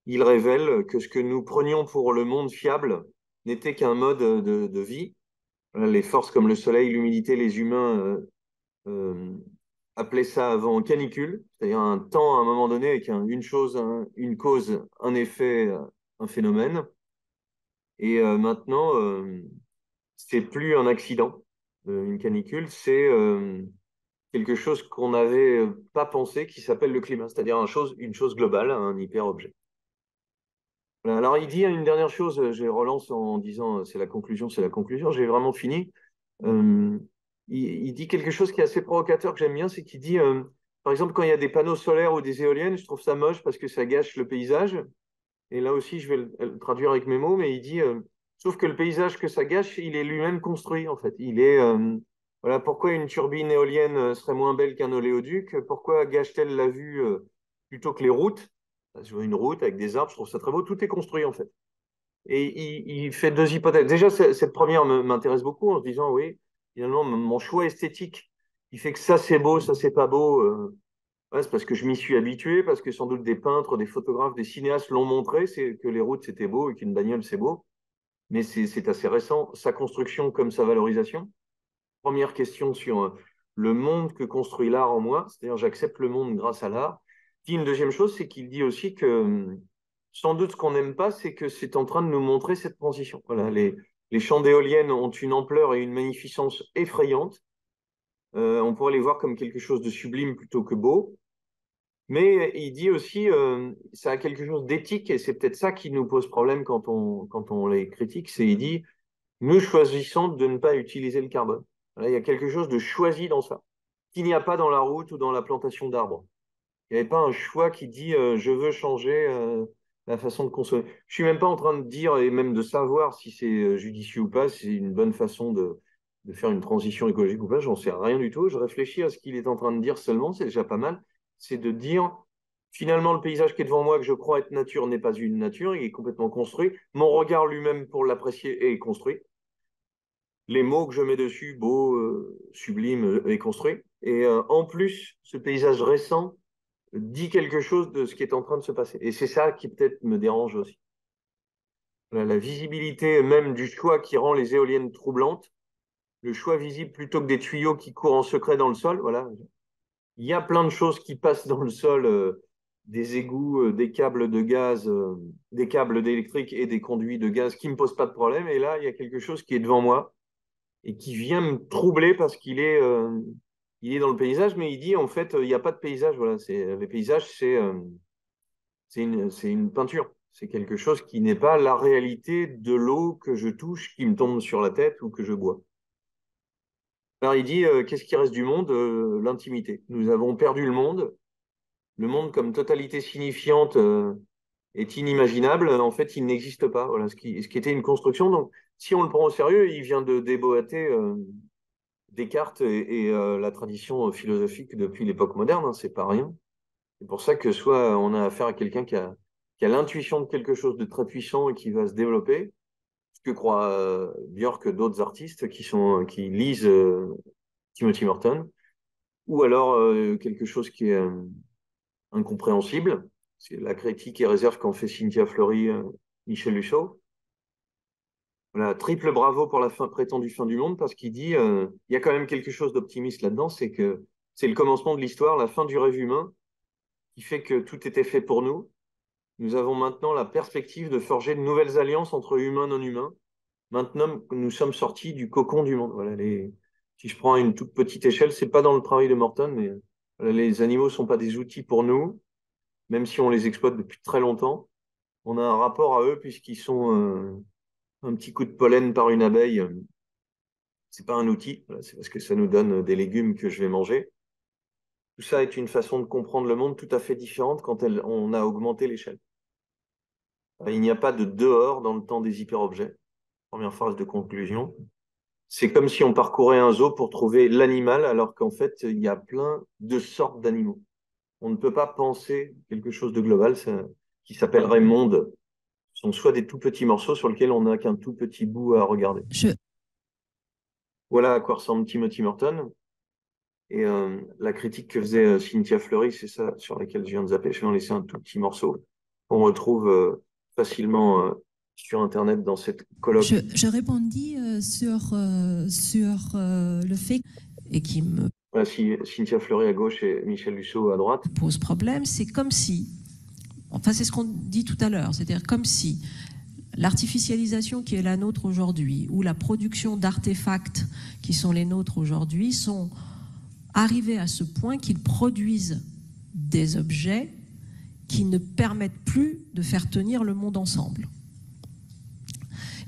Il révèle que ce que nous prenions pour le monde fiable n'était qu'un mode de vie. Voilà, les forces comme le soleil, l'humidité, les humains appelaient ça avant canicule, c'est-à-dire un temps à un moment donné avec une chose, une cause, un effet, un phénomène. Et maintenant, c'est plus un accident, une canicule, c'est quelque chose qu'on n'avait pas pensé qui s'appelle le climat, c'est-à-dire une chose globale, un hyper-objet. Voilà. Alors il dit une dernière chose, je relance en disant c'est la conclusion, j'ai vraiment fini. Il dit quelque chose qui est assez provocateur que j'aime bien, c'est qu'il dit, par exemple, quand il y a des panneaux solaires ou des éoliennes, je trouve ça moche parce que ça gâche le paysage. Et là aussi, je vais le traduire avec mes mots, mais il dit, sauf que le paysage que ça gâche, il est lui-même construit, en fait. Voilà, Voilà, pourquoi une turbine éolienne serait moins belle qu'un oléoduc? Pourquoi gâche-t-elle la vue plutôt que les routes? Je vois une route avec des arbres, je trouve ça très beau. Tout est construit en fait. Et il fait deux hypothèses. Déjà, cette première m'intéresse beaucoup en se disant, oui, finalement, mon choix esthétique, qui fait que ça c'est beau, ça c'est pas beau. Ouais, c'est parce que je m'y suis habitué, parce que sans doute des peintres, des photographes, des cinéastes l'ont montré, c'est que les routes c'était beau et qu'une bagnole c'est beau. Mais c'est assez récent, sa construction comme sa valorisation. Première question sur le monde que construit l'art en moi, c'est-à-dire j'accepte le monde grâce à l'art. Puis une deuxième chose, c'est qu'il dit aussi que sans doute ce qu'on n'aime pas, c'est que c'est en train de nous montrer cette transition. Voilà, les champs d'éoliennes ont une ampleur et une magnificence effrayantes. On pourrait les voir comme quelque chose de sublime plutôt que beau. Mais il dit aussi, ça a quelque chose d'éthique, et c'est peut-être ça qui nous pose problème quand on les critique, c'est il dit, nous choisissons de ne pas utiliser le carbone. Voilà, il y a quelque chose de choisi dans ça, qu'il n'y a pas dans la route ou dans la plantation d'arbres. Il n'y avait pas un choix qui dit, je veux changer la façon de consommer. Je suis même pas en train de dire, et même de savoir si c'est judicieux ou pas, si c'est une bonne façon de faire une transition écologique ou pas, j'en sais rien du tout. Je réfléchis à ce qu'il est en train de dire seulement, c'est déjà pas mal. C'est de dire, finalement, le paysage qui est devant moi, que je crois être nature, n'est pas une nature, il est complètement construit. Mon regard lui-même, pour l'apprécier, est construit. Les mots que je mets dessus, beau, sublime, est construit. Et en plus, ce paysage récent dit quelque chose de ce qui est en train de se passer. Et c'est ça qui peut-être me dérange aussi. La visibilité même du choix qui rend les éoliennes troublantes, le choix visible plutôt que des tuyaux qui courent en secret dans le sol, voilà. Il y a plein de choses qui passent dans le sol, des égouts, des câbles de gaz, des câbles d'électrique et des conduits de gaz qui ne me posent pas de problème. Et là, il y a quelque chose qui est devant moi et qui vient me troubler parce il est dans le paysage, mais il dit en fait, il n'y a pas de paysage. Voilà, les paysages, c'est une peinture. C'est quelque chose qui n'est pas la réalité de l'eau que je touche, qui me tombe sur la tête ou que je bois. Alors il dit, qu'est-ce qui reste du monde? L'intimité. Nous avons perdu le monde. Le monde comme totalité signifiante est inimaginable. En fait, il n'existe pas. Voilà, ce qui était une construction. Donc, si on le prend au sérieux, il vient de déboîter Descartes et la tradition philosophique depuis l'époque moderne. Hein, c'est pas rien. C'est pour ça que soit on a affaire à quelqu'un qui a l'intuition de quelque chose de très puissant et qui va se développer, ce que croit Björk, d'autres artistes qui lisent Timothy Morton, ou alors quelque chose qui est incompréhensible. C'est la critique et réserve qu'en fait Cynthia Fleury, Michel Lusso. Voilà, triple bravo pour la prétendue fin du monde, parce qu'il dit, il y a quand même quelque chose d'optimiste là-dedans, c'est que c'est le commencement de l'histoire, la fin du rêve humain, qui fait que tout était fait pour nous. Nous avons maintenant la perspective de forger de nouvelles alliances entre humains et non-humains. Maintenant, nous sommes sortis du cocon du monde. Voilà, si je prends à une toute petite échelle, c'est pas dans le travail de Morton, mais voilà, les animaux sont pas des outils pour nous, même si on les exploite depuis très longtemps. On a un rapport à eux puisqu'ils sont un petit coup de pollen par une abeille. C'est pas un outil, voilà, c'est parce que ça nous donne des légumes que je vais manger. Tout ça est une façon de comprendre le monde tout à fait différente quand on a augmenté l'échelle. Il n'y a pas de dehors dans le temps des hyperobjets. Première phrase de conclusion. C'est comme si on parcourait un zoo pour trouver l'animal, alors qu'en fait, il y a plein de sortes d'animaux. On ne peut pas penser quelque chose de global qui s'appellerait monde. Ce sont soit des tout petits morceaux sur lesquels on n'a qu'un tout petit bout à regarder. Voilà à quoi ressemble Timothy Morton. Et la critique que faisait Cynthia Fleury, c'est ça sur laquelle je viens de zapper. Je vais en laisser un tout petit morceau qu'on retrouve facilement sur Internet dans cette colloque. Je répondis sur le fait et qui me... Voilà, Cynthia Fleury à gauche et Michel Lusso à droite. Pose problème, c'est comme si... Enfin, c'est ce qu'on dit tout à l'heure, c'est-à-dire comme si l'artificialisation qui est la nôtre aujourd'hui ou la production d'artefacts qui sont les nôtres aujourd'hui sont arrivés à ce point qu'ils produisent des objets qui ne permettent plus de faire tenir le monde ensemble.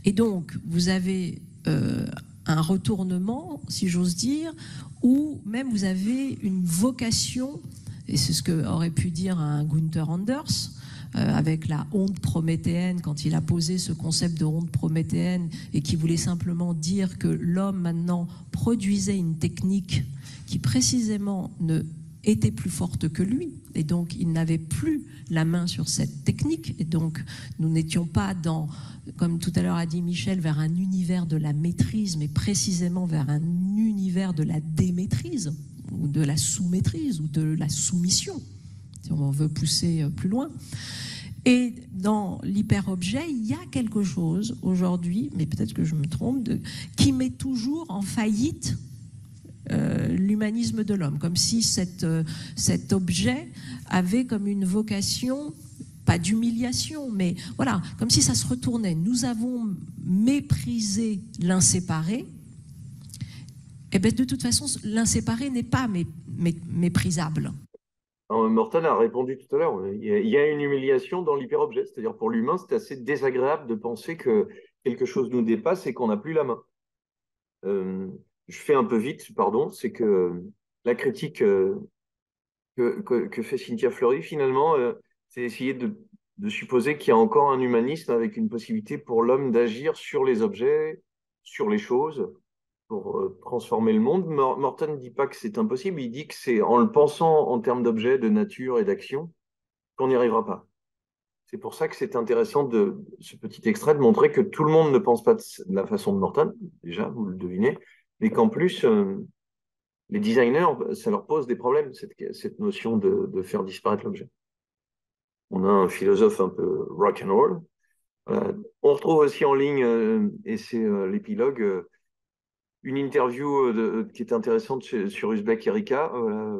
Et donc, vous avez un retournement, si j'ose dire, où même vous avez une vocation, et c'est ce qu'aurait pu dire un Gunther Anders, avec la honte prométhéenne, quand il a posé ce concept de honte prométhéenne et qui voulait simplement dire que l'homme maintenant produisait une technique qui précisément ne était plus forte que lui, et donc il n'avait plus la main sur cette technique, et donc nous n'étions pas dans, comme tout à l'heure a dit Michel, vers un univers de la maîtrise, mais précisément vers un univers de la démaîtrise, ou de la sous-maîtrise, ou de la soumission, si on veut pousser plus loin. Et dans l'hyperobjet, il y a quelque chose aujourd'hui, mais peut-être que je me trompe, qui met toujours en faillite l'humanisme de l'homme, comme si cet objet avait comme une vocation, pas d'humiliation, mais voilà, comme si ça se retournait. Nous avons méprisé l'inséparé, et bien de toute façon, l'inséparé n'est pas méprisable. Morton a répondu tout à l'heure, il y a une humiliation dans l'hyperobjet, c'est-à-dire pour l'humain, c'est assez désagréable de penser que quelque chose nous dépasse et qu'on n'a plus la main. Je fais un peu vite, pardon, c'est que la critique que fait Cynthia Fleury, finalement, c'est essayer de supposer qu'il y a encore un humanisme avec une possibilité pour l'homme d'agir sur les objets, sur les choses, pour transformer le monde. Morton ne dit pas que c'est impossible, il dit que c'est en le pensant en termes d'objets, de nature et d'action qu'on n'y arrivera pas. C'est pour ça que c'est intéressant ce petit extrait de montrer que tout le monde ne pense pas de la façon de Morton, déjà, vous le devinez, mais qu'en plus, les designers, ça leur pose des problèmes, cette notion de faire disparaître l'objet. On a un philosophe un peu rock and roll. On retrouve aussi en ligne, et c'est l'épilogue, une interview qui est intéressante sur Uzbek Erika.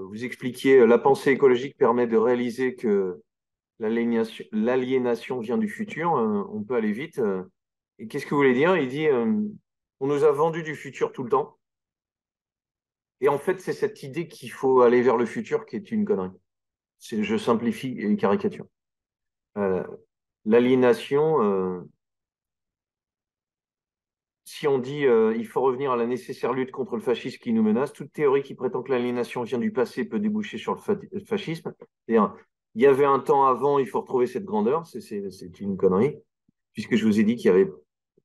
Vous expliquiez, la pensée écologique permet de réaliser que l'aliénation vient du futur, on peut aller vite. Et qu'est-ce que vous voulez dire? Il dit, on nous a vendu du futur tout le temps. Et en fait, c'est cette idée qu'il faut aller vers le futur qui est une connerie. Je simplifie et caricature. L'aliénation, si on dit il faut revenir à la nécessaire lutte contre le fascisme qui nous menace, toute théorie qui prétend que l'aliénation vient du passé peut déboucher sur le fascisme. C'est-à-dire, il y avait un temps avant, il faut retrouver cette grandeur, c'est une connerie, puisque je vous ai dit qu'il y avait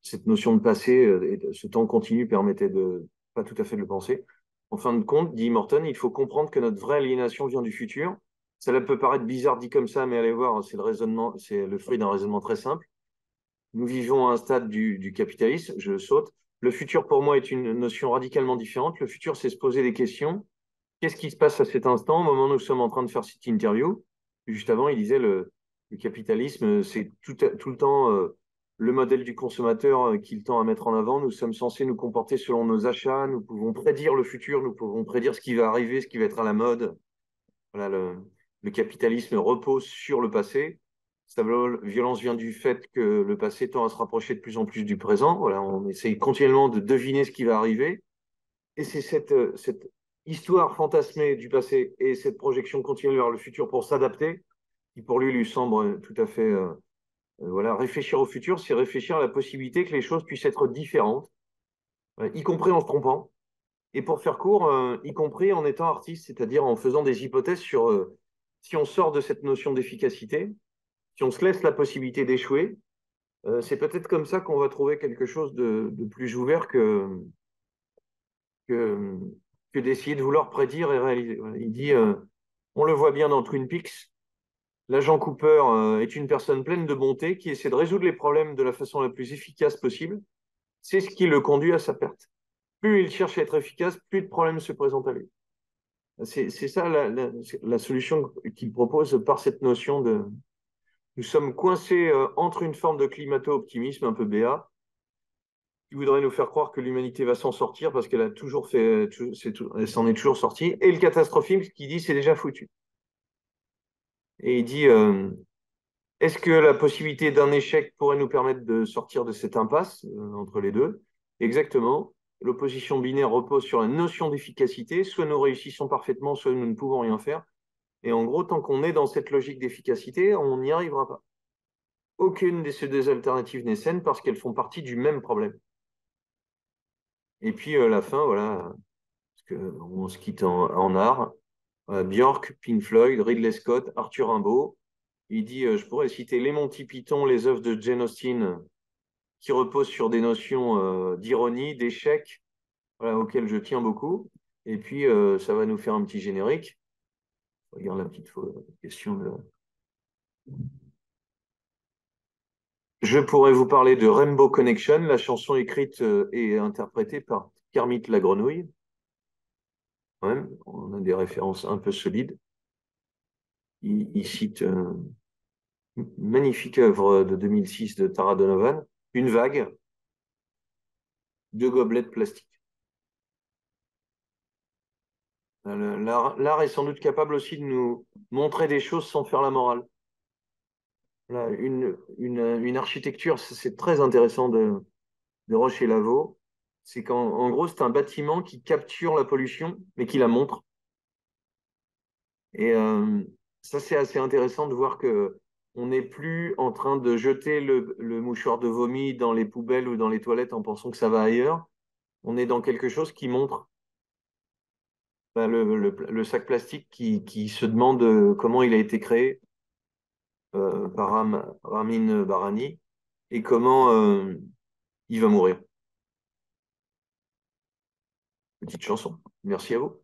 cette notion de passé, et ce temps continu permettait de pas tout à fait de le penser. En fin de compte, dit Morton, il faut comprendre que notre vraie aliénation vient du futur. Ça peut paraître bizarre dit comme ça, mais allez voir, c'est le fruit d'un raisonnement très simple. Nous vivons à un stade du capitalisme, je saute. Le futur, pour moi, est une notion radicalement différente. Le futur, c'est se poser des questions. Qu'est-ce qui se passe à cet instant, au moment où nous sommes en train de faire cette interview? Juste avant, il disait le capitalisme, c'est tout le temps le modèle du consommateur qu'il tend à mettre en avant. Nous sommes censés nous comporter selon nos achats. Nous pouvons prédire le futur. Nous pouvons prédire ce qui va arriver, ce qui va être à la mode. Voilà, le capitalisme repose sur le passé. Sa violence vient du fait que le passé tend à se rapprocher de plus en plus du présent. Voilà, on essaye continuellement de deviner ce qui va arriver. Et c'est cette histoire fantasmée du passé et cette projection continue vers le futur pour s'adapter, qui pour lui semble tout à fait... voilà, réfléchir au futur, c'est réfléchir à la possibilité que les choses puissent être différentes, y compris en se trompant. Et pour faire court, y compris en étant artiste, c'est-à-dire en faisant des hypothèses sur si on sort de cette notion d'efficacité, si on se laisse la possibilité d'échouer, c'est peut-être comme ça qu'on va trouver quelque chose de plus ouvert que d'essayer de vouloir prédire et réaliser. Voilà. Il dit, on le voit bien dans Twin Peaks, l'agent Cooper est une personne pleine de bonté qui essaie de résoudre les problèmes de la façon la plus efficace possible. C'est ce qui le conduit à sa perte. Plus il cherche à être efficace, plus de problèmes se présentent à lui. C'est ça la solution qu'il propose par cette notion de... Nous sommes coincés entre une forme de climato-optimisme un peu béat, qui voudrait nous faire croire que l'humanité va s'en sortir parce qu'elle a toujours fait, elle s'en est toujours sortie, et le catastrophisme qui dit c'est déjà foutu. Et il dit est-ce que la possibilité d'un échec pourrait nous permettre de sortir de cette impasse entre les deux? Exactement. L'opposition binaire repose sur la notion d'efficacité. Soit nous réussissons parfaitement, soit nous ne pouvons rien faire. Et en gros, tant qu'on est dans cette logique d'efficacité, on n'y arrivera pas. Aucune de ces deux alternatives n'est saine parce qu'elles font partie du même problème. Et puis la fin, voilà, parce qu'on se quitte en art. Björk, Pink Floyd, Ridley Scott, Arthur Rimbaud. Il dit, je pourrais citer les Monty Python, les œuvres de Jane Austen, qui reposent sur des notions d'ironie, d'échec, voilà, auxquelles je tiens beaucoup. Et puis, ça va nous faire un petit générique. Regarde la petite question de... Je pourrais vous parler de Rainbow Connection, la chanson écrite et interprétée par Kermit la Grenouille. Quand même, on a des références un peu solides. Il cite une magnifique œuvre de 2006 de Tara Donovan, Une vague, deux gobelets de plastique. L'art est sans doute capable aussi de nous montrer des choses sans faire la morale. Voilà, une architecture, c'est très intéressant de Roche et Lavaux. C'est qu'en gros, c'est un bâtiment qui capture la pollution, mais qui la montre. Et ça, c'est assez intéressant de voir que on n'est plus en train de jeter le mouchoir de vomi dans les poubelles ou dans les toilettes en pensant que ça va ailleurs. On est dans quelque chose qui montre ben, le sac plastique qui se demande comment il a été créé par Ramin Barani et comment il va mourir. Petite chanson. Merci à vous.